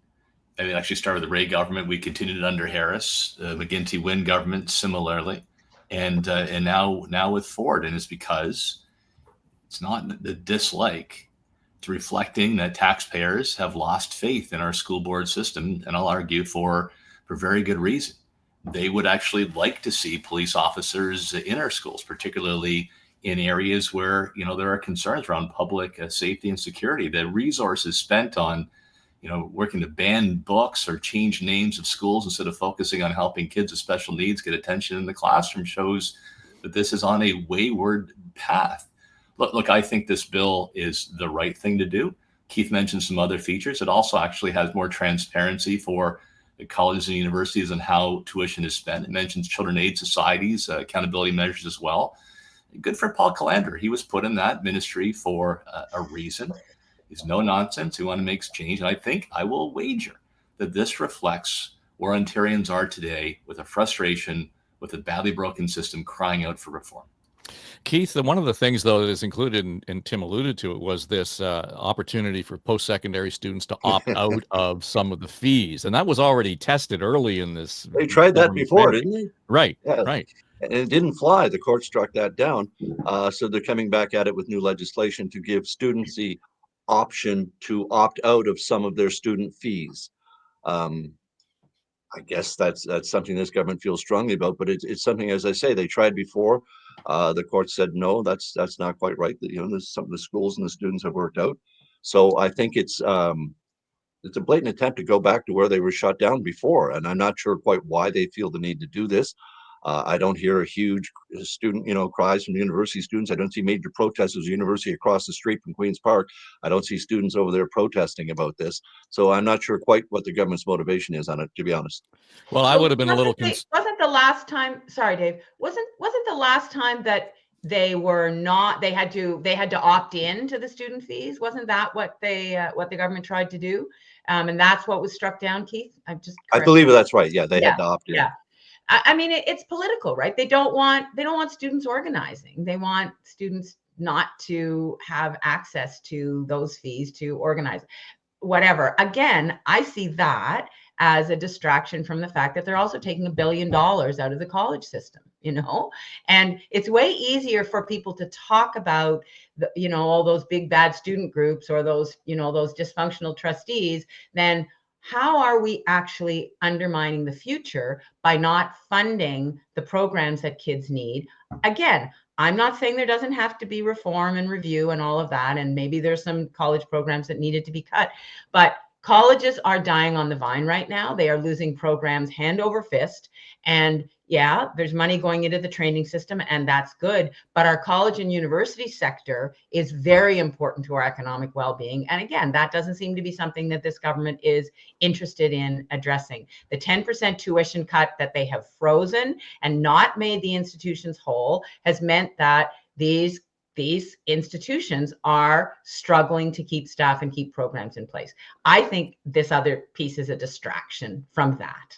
S4: I mean, it actually started with the Ray government. We continued it under Harris, McGuinty-Wynne government similarly, and now with Ford. And it's because it's not the dislike. It's reflecting that taxpayers have lost faith in our school board system, and I'll argue for very good reason. They would actually like to see police officers in our schools, particularly in areas where, there are concerns around public safety and security. The resources spent on, working to ban books or change names of schools instead of focusing on helping kids with special needs get attention in the classroom shows that this is on a wayward path. Look, I think this bill is the right thing to do. Keith mentioned some other features. It also actually has more transparency for the colleges and universities and how tuition is spent. It mentions children aid societies, accountability measures as well. Good for Paul Calandra. He was put in that ministry for a reason. He's no nonsense. He wants to make change. And I think I will wager that this reflects where Ontarians are today, with a frustration with a badly broken system crying out for reform.
S3: Keith, one of the things, though, that is included, and Tim alluded to it, was this opportunity for post-secondary students to opt out of some of the fees. And that was already tested early in this.
S5: They tried that before, didn't they?
S3: Right,
S5: yeah.
S3: Right.
S5: And it didn't fly. The court struck that down. So they're coming back at it with new legislation to give students the option to opt out of some of their student fees. I guess that's something this government feels strongly about, but it's something, as I say, they tried before. The court said no, that's not quite right. There's some of the schools and the students have worked out. So I think it's a blatant attempt to go back to where they were shut down before, and I'm not sure quite why they feel the need to do this. I don't hear a huge student, cries from university students. I don't see major protests at the university across the street from Queen's Park. I don't see students over there protesting about this. So I'm not sure quite what the government's motivation is on it, to be honest.
S3: Well, I would have been a little
S2: wasn't the last time, sorry, Dave, wasn't the last time that they were not, they had to opt in to the student fees? Wasn't that what the government tried to do? And that's what was struck down, Keith?
S5: I believe that's right. Yeah, they had to opt in.
S2: Yeah. I mean, it's political, right? They don't want students organizing. They want students not to have access to those fees to organize. Whatever. Again, I see that as a distraction from the fact that they're also taking $1 billion out of the college system, and it's way easier for people to talk about all those big bad student groups or those dysfunctional trustees than how are we actually undermining the future by not funding the programs that kids need? Again, I'm not saying there doesn't have to be reform and review and all of that, and maybe there's some college programs that needed to be cut, but colleges are dying on the vine right now. They are losing programs hand over fist. And yeah, there's money going into the training system, and that's good. But our college and university sector is very important to our economic well-being. And again, that doesn't seem to be something that this government is interested in addressing. The 10% tuition cut that they have frozen and not made the institutions whole has meant that these institutions are struggling to keep staff and keep programs in place. I think this other piece is a distraction from that.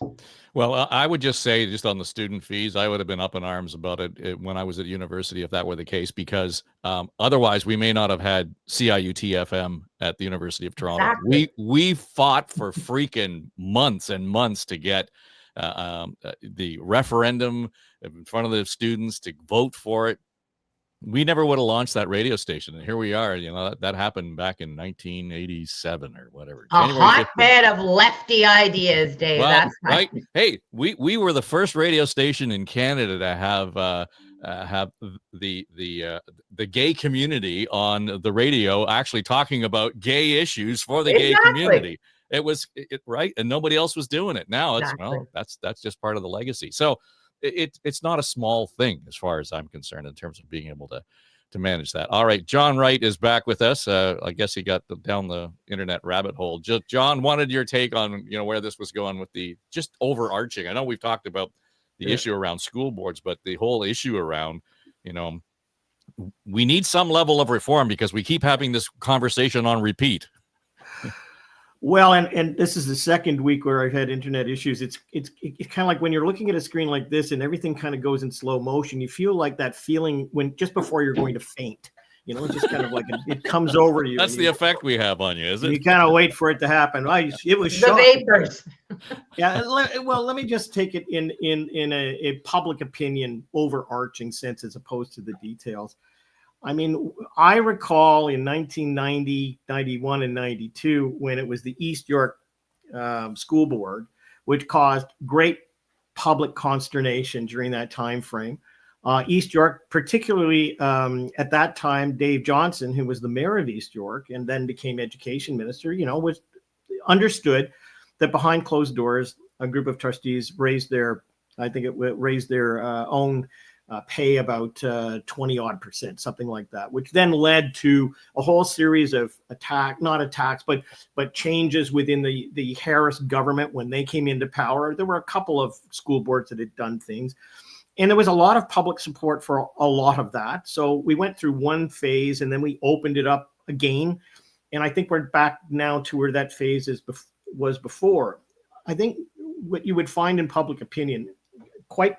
S3: Well, I would just say, just on the student fees, I would have been up in arms about it when I was at university if that were the case, because otherwise we may not have had CIUT-FM at the University of Toronto.
S2: Exactly.
S3: We fought for freaking months and months to get the referendum in front of the students to vote for it. We never would have launched that radio station, and here we are. That happened back in 1987 or whatever.
S2: A hotbed of lefty ideas, Dave.
S3: Well,
S2: that's
S3: right. Hey, we were the first radio station in Canada to have the gay community on the radio, actually talking about gay issues for the gay community. It was right, and nobody else was doing it. Now it's that's just part of the legacy. So. It's not a small thing as far as I'm concerned in terms of being able to manage that. All right, John Wright is back with us. I guess he got down the internet rabbit hole. John, wanted your take on where this was going with the just overarching. I know we've talked about the issue around school boards, but the whole issue around we need some level of reform because we keep having this conversation on repeat.
S6: Well, and this is the second week where I've had internet issues. It's kind of like when you're looking at a screen like this and everything kind of goes in slow motion, you feel like that feeling when just before you're going to faint. You know, it's just kind of like it comes over you.
S3: That's the effect we have on you, is it?
S6: You kind of wait for it to happen. It was
S2: The
S6: shocking.
S2: vapors.
S6: Yeah. Well, let me just take it in a public opinion overarching sense as opposed to the details. I mean, I recall in 1990, 91, and 92 when it was the East York School Board, which caused great public consternation during that time frame. East York, particularly at that time, Dave Johnson, who was the mayor of East York and then became education minister, you know, was understood that behind closed doors, a group of trustees raised their own pay about 20% something like that, which then led to a whole series of but changes within the Harris government when they came into power. There were a couple of school boards that had done things. And there was a lot of public support for a lot of that. So we went through one phase and then we opened it up again. And I think we're back now to where that phase was before. I think what you would find in public opinion, quite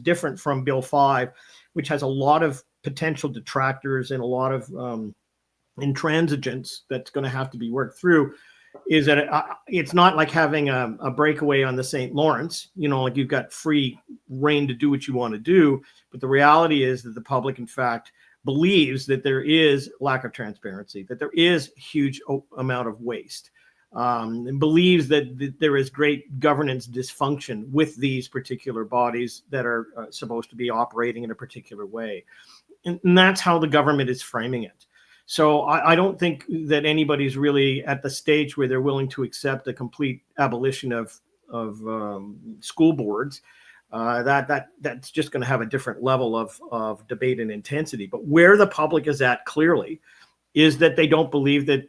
S6: different from Bill 5, which has a lot of potential detractors and a lot of intransigence that's going to have to be worked through, is that it's not like having a breakaway on the St. Lawrence, you know, like you've got free reign to do what you want to do. But the reality is that the public, in fact, believes that there is lack of transparency, that there is a huge amount of waste, and believes that there is great governance dysfunction with these particular bodies that are supposed to be operating in a particular way. And that's how the government is framing it. So I don't think that anybody's really at the stage where they're willing to accept a complete abolition of school boards. That's just going to have a different level of debate and intensity. But where the public is at clearly is that they don't believe that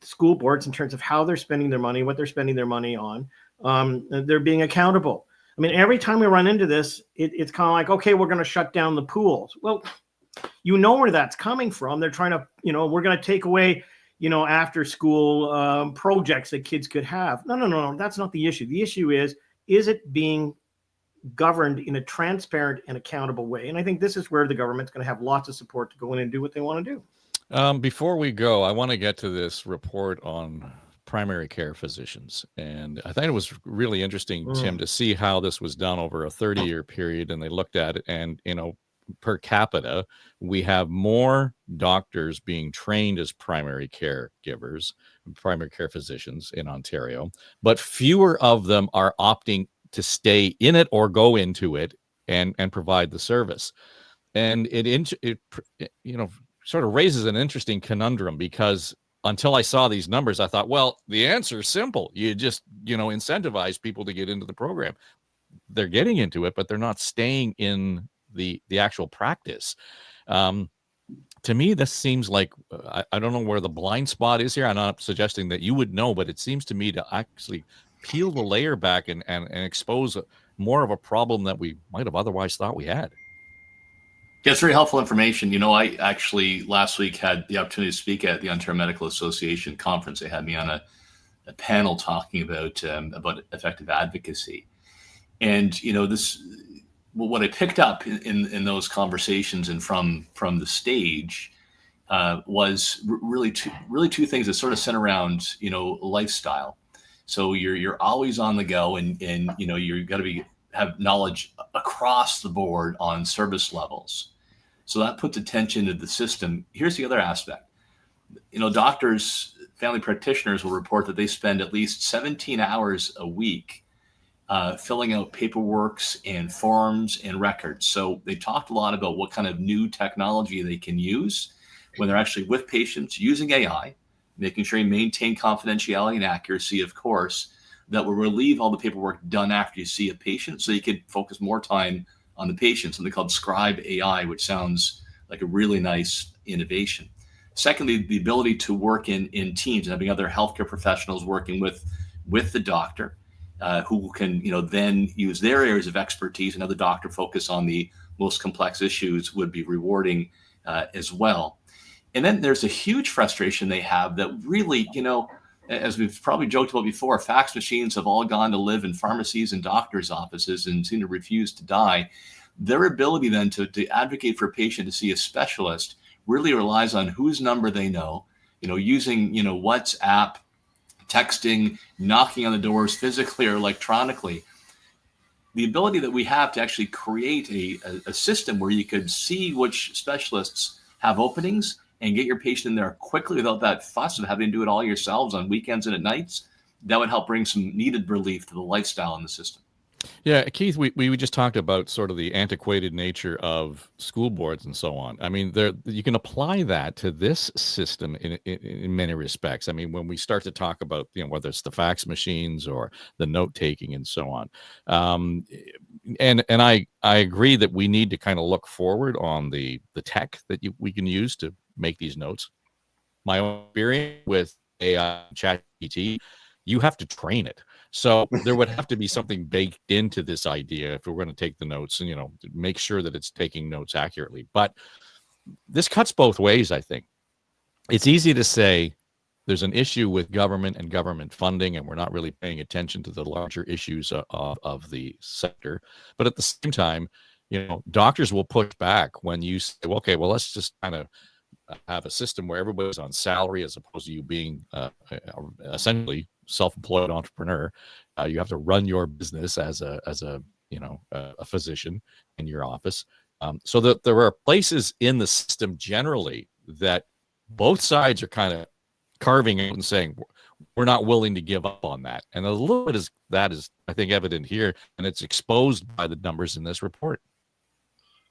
S6: school boards, in terms of how they're spending their money, what they're spending their money on, they're being accountable. I mean, every time we run into this, it's kind of like, okay, we're going to shut down the pools. Well, you know where that's coming from. They're trying to, you know, we're going to take away, you know, after school projects that kids could have. No. That's not the issue. The issue is it being governed in a transparent and accountable way? And I think this is where the government's going to have lots of support to go in and do what they want to do.
S3: Before we go, I want to get to this report on primary care physicians. And I think it was really interesting, Tim, to see how this was done over a 30-year period. And they looked at it and, you know, per capita, we have more doctors being trained as primary care givers, primary care physicians in Ontario, but fewer of them are opting to stay in it or go into it and provide the service. And it you know, sort of raises an interesting conundrum, because until I saw these numbers, I thought, well, the answer is simple. You just, you know, incentivize people to get into the program. They're getting into it, but they're not staying in the actual practice. To me, this seems like, I don't know where the blind spot is here. I'm not suggesting that you would know, but it seems to me to actually peel the layer back and expose more of a problem that we might have otherwise thought we had.
S4: Yeah, it's very helpful information. You know, I actually last week had the opportunity to speak at the Ontario Medical Association conference. They had me on a panel talking about effective advocacy. And, you know, what I picked up in those conversations and from the stage was really two things that sort of center around, you know, lifestyle. So you're always on the go, and you know, you've got to have knowledge across the board on service levels. So that puts attention to the system. Here's the other aspect. You know, doctors, family practitioners will report that they spend at least 17 hours a week filling out paperworks and forms and records. So they talked a lot about what kind of new technology they can use when they're actually with patients using AI, making sure you maintain confidentiality and accuracy, of course, that will relieve all the paperwork done after you see a patient, so you could focus more time on the patient, something called Scribe AI, which sounds like a really nice innovation. Secondly, the ability to work in teams and having other healthcare professionals working with the doctor, who can, you know, then use their areas of expertise and have the doctor focus on the most complex issues would be rewarding as well. And then there's a huge frustration they have that really, you know, as we've probably joked about before, fax machines have all gone to live in pharmacies and doctors' offices and seem to refuse to die. Their ability then to advocate for a patient to see a specialist really relies on whose number they know, using, WhatsApp, texting, knocking on the doors physically or electronically. The ability that we have to actually create a system where you could see which specialists have openings and get your patient in there quickly without that fuss of having to do it all yourselves on weekends and at nights, that would help bring some needed relief to the lifestyle in the system.
S3: Yeah, Keith, we just talked about sort of the antiquated nature of school boards and so on. I mean, you can apply that to this system in many respects. I mean, when we start to talk about, whether it's the fax machines or the note taking and so on. And I agree that we need to kind of look forward on the tech that we can use to make these notes. My own experience with AI ChatGPT, you have to train it. So there would have to be something baked into this idea if we're going to take the notes and, make sure that it's taking notes accurately. But this cuts both ways, I think. It's easy to say there's an issue with government and government funding, and we're not really paying attention to the larger issues of the sector. But at the same time, doctors will push back when you say, okay, well, let's just kind of have a system where everybody's on salary as opposed to you being essentially self-employed entrepreneur. You have to run your business as a physician in your office. So that there are places in the system generally that both sides are kind of carving out and saying, we're not willing to give up on that. And a little bit of that is, I think, evident here, and it's exposed by the numbers in this report.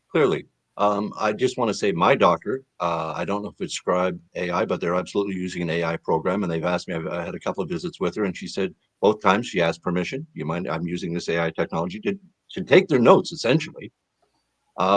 S5: Clearly. I just want to say my doctor, I don't know if it's Scribe AI, but they're absolutely using an AI program. And they've asked me, I had a couple of visits with her, and she said both times she asked permission. You mind, I'm using this AI technology to take their notes, essentially,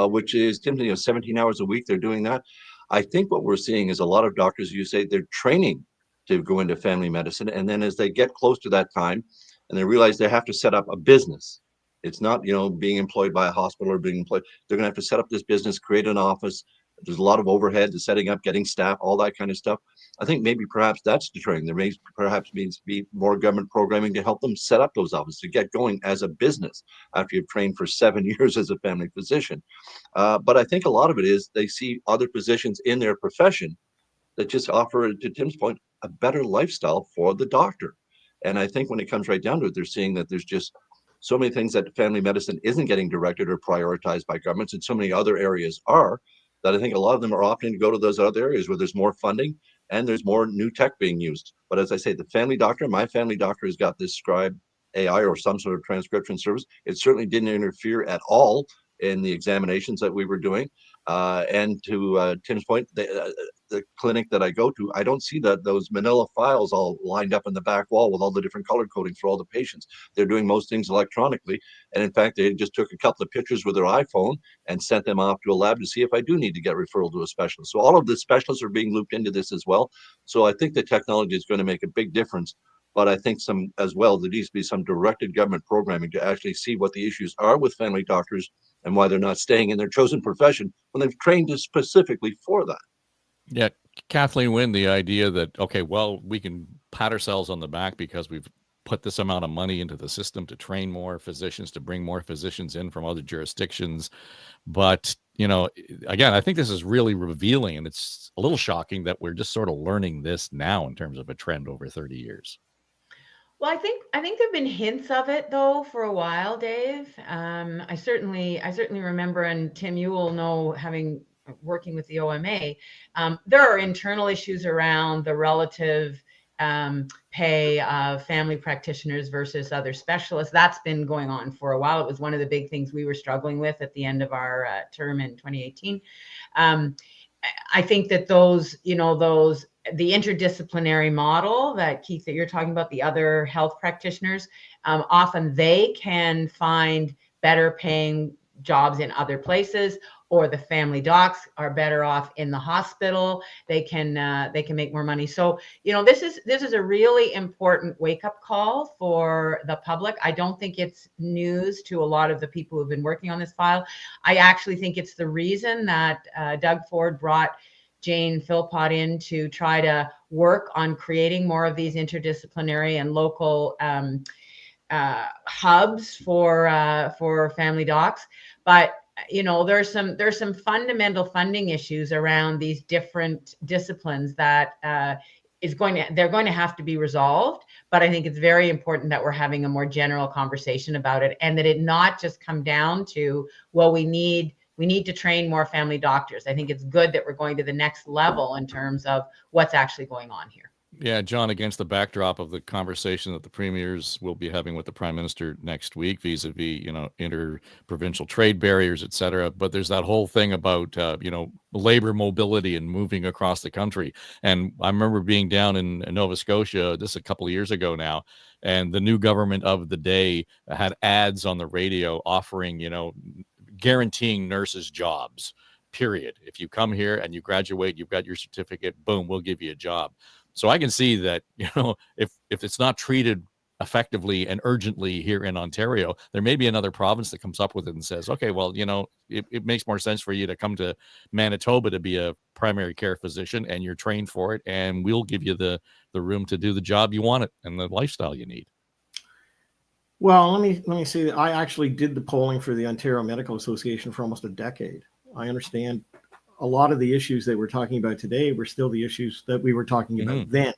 S5: which is 17 hours a week. They're doing that. I think what we're seeing is a lot of doctors, you say, they're training to go into family medicine. And then as they get close to that time and they realize they have to set up a business, it's not, being employed by a hospital or being employed. They're going to have to set up this business, create an office. There's a lot of overhead to setting up, getting staff, all that kind of stuff. I think maybe perhaps that's deterring. There may perhaps needs to be more government programming to help them set up those offices, to get going as a business after you've trained for 7 years as a family physician. But I think a lot of it is they see other positions in their profession that just offer, to Tim's point, a better lifestyle for the doctor. And I think when it comes right down to it, they're seeing that there's just so many things that family medicine isn't getting directed or prioritized by governments, and so many other areas are, that I think a lot of them are opting to go to those other areas where there's more funding and there's more new tech being used. But as I say, the family doctor, my family doctor has got this Scribe AI or some sort of transcription service. It certainly didn't interfere at all in the examinations that we were doing. And to Tim's point, the clinic that I go to, I don't see those manila files all lined up in the back wall with all the different color coding for all the patients. They're doing most things electronically. And in fact, they just took a couple of pictures with their iPhone and sent them off to a lab to see if I do need to get referral to a specialist. So all of the specialists are being looped into this as well. So I think the technology is going to make a big difference. But I think there needs to be some directed government programming to actually see what the issues are with family doctors and why they're not staying in their chosen profession when they've trained specifically for that.
S3: Yeah, Kathleen Wynne, the idea that, okay, well, we can pat ourselves on the back because we've put this amount of money into the system to train more physicians, to bring more physicians in from other jurisdictions. But, again, I think this is really revealing, and it's a little shocking that we're just sort of learning this now in terms of a trend over 30 years.
S2: Well, I think there've been hints of it though for a while, Dave. I certainly remember, and Tim, you will know, working with the OMA, there are internal issues around the relative pay of family practitioners versus other specialists. That's been going on for a while. It was one of the big things we were struggling with at the end of our term in 2018. I think that the interdisciplinary model that Keith, that you're talking about, the other health practitioners, often they can find better paying jobs in other places, or the family docs are better off in the hospital. They can make more money. So, this is a really important wake-up call for the public. I don't think it's news to a lot of the people who've been working on this file. I actually think it's the reason that Doug Ford brought Jane Philpott in to try to work on creating more of these interdisciplinary and local hubs for family docs. But there's some fundamental funding issues around these different disciplines that they're going to have to be resolved. But I think it's very important that we're having a more general conversation about it, and that it not just come down to, well, we need to train more family doctors. I think it's good that we're going to the next level in terms of what's actually going on here.
S3: Yeah, John, against the backdrop of the conversation that the premiers will be having with the prime minister next week, vis-a-vis, inter-provincial trade barriers, et cetera. But there's that whole thing about, labor mobility and moving across the country. And I remember being down in Nova Scotia, this a couple of years ago now, and the new government of the day had ads on the radio offering, guaranteeing nurses jobs, period. If you come here and you graduate, you've got your certificate, boom, we'll give you a job. So I can see that, if it's not treated effectively and urgently here in Ontario, there may be another province that comes up with it and says, okay, well, it makes more sense for you to come to Manitoba to be a primary care physician, and you're trained for it, and we'll give you the room to do the job you want it and the lifestyle you need.
S6: Well, let me say that I actually did the polling for the Ontario Medical Association for almost a decade. I understand a lot of the issues that we're talking about today were still the issues that we were talking about then.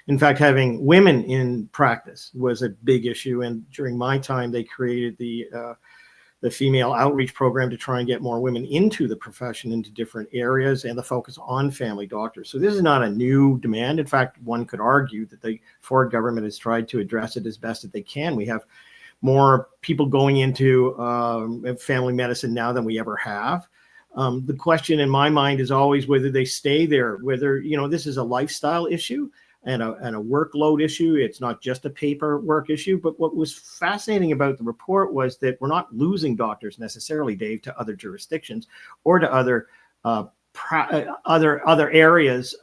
S6: In fact, having women in practice was a big issue. And during my time, they created the female outreach program to try and get more women into the profession, into different areas, and the focus on family doctors. So this is not a new demand. In fact, one could argue that the Ford government has tried to address it as best that they can. We have more people going into family medicine now than we ever have. The question in my mind is always whether they stay there, whether, this is a lifestyle issue and a workload issue. It's not just a paperwork issue. But what was fascinating about the report was that we're not losing doctors necessarily, Dave, to other jurisdictions or to other areas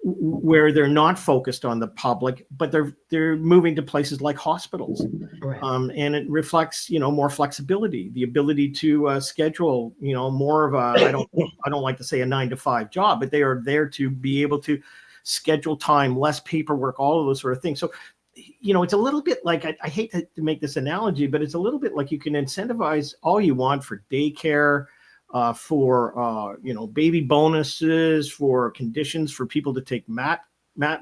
S6: where they're not focused on the public, but they're moving to places like hospitals.
S2: Right.
S6: And it reflects, more flexibility, the ability to schedule, more of a, I don't like to say a 9-to-5 job, but they are there to be able to schedule time, less paperwork, all of those sort of things. So, it's a little bit like, I hate to make this analogy, but it's a little bit like you can incentivize all you want for daycare, for baby bonuses, for conditions for people to take mat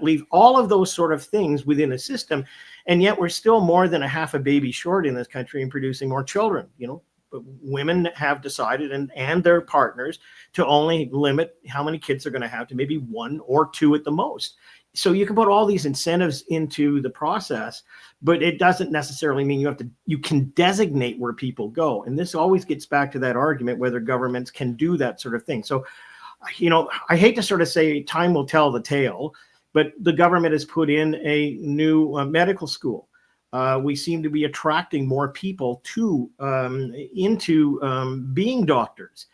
S6: leave, all of those sort of things within a system, and yet we're still more than a half a baby short in this country in producing more children. But women have decided, and their partners, to only limit how many kids they're going to have to maybe 1 or 2 at the most. So you can put all these incentives into the process, but it doesn't necessarily mean you can designate where people go. And this always gets back to that argument whether governments can do that sort of thing. So, I hate to sort of say time will tell the tale, but the government has put in a new medical school. We seem to be attracting more people into being doctors.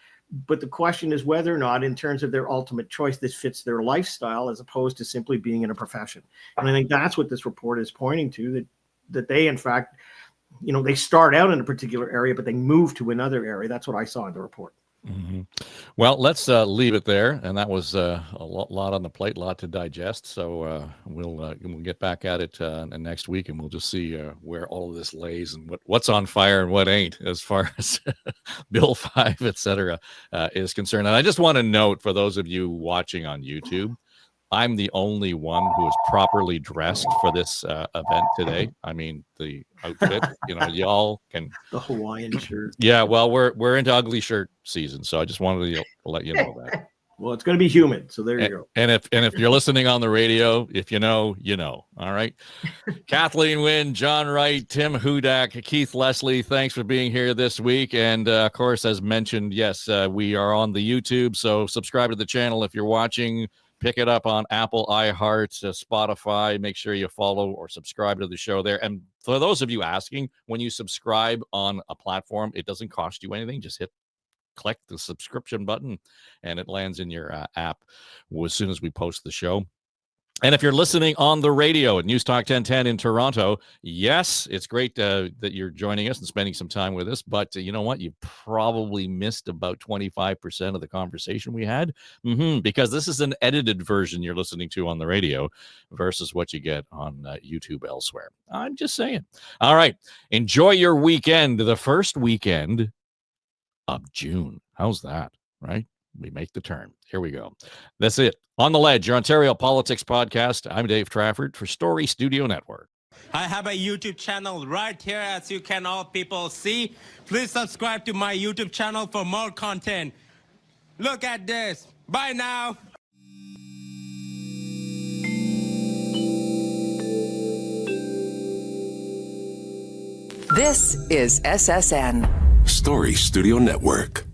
S6: But the question is whether or not, in terms of their ultimate choice, this fits their lifestyle as opposed to simply being in a profession. And I think that's what this report is pointing to, that they, in fact, they start out in a particular area, but they move to another area. That's what I saw in the report.
S3: Mm-hmm. Well, let's leave it there. And that was a lot on the plate, a lot to digest. So we'll get back at it next week, and we'll just see where all of this lays and what's on fire and what ain't, as far as Bill 5, et cetera, is concerned. And I just want to note, for those of you watching on YouTube, I'm the only one who is properly dressed for this event today. I mean, the outfit, y'all can.
S6: The Hawaiian shirt.
S3: Yeah, well, we're into ugly shirt season, so I just wanted to let you know that.
S6: Well, it's going to be humid, so there you go.
S3: And if you're listening on the radio, if you know, you know. All right. Kathleen Wynne, John Wright, Tim Hudak, Keith Leslie, thanks for being here this week. And of course, as mentioned, yes, we are on the YouTube, so subscribe to the channel if you're watching. Pick it up on Apple, iHeart, Spotify. Make sure you follow or subscribe to the show there. And for those of you asking, when you subscribe on a platform, it doesn't cost you anything. Just click the subscription button, and it lands in your app as soon as we post the show. And if you're listening on the radio at News Talk 1010 in Toronto, yes, it's great that you're joining us and spending some time with us. But you know what? You probably missed about 25% of the conversation we had, because this is an edited version you're listening to on the radio versus what you get on YouTube elsewhere. I'm just saying. All right. Enjoy your weekend, the first weekend of June. How's that, right? We make the turn. Here we go. That's it. On the Ledge, your Ontario Politics Podcast. I'm Dave Trafford for Story Studio Network.
S7: I have a YouTube channel right here, as you can all people see. Please subscribe to my YouTube channel for more content. Look at this. Bye now.
S8: This is SSN.
S9: Story Studio Network.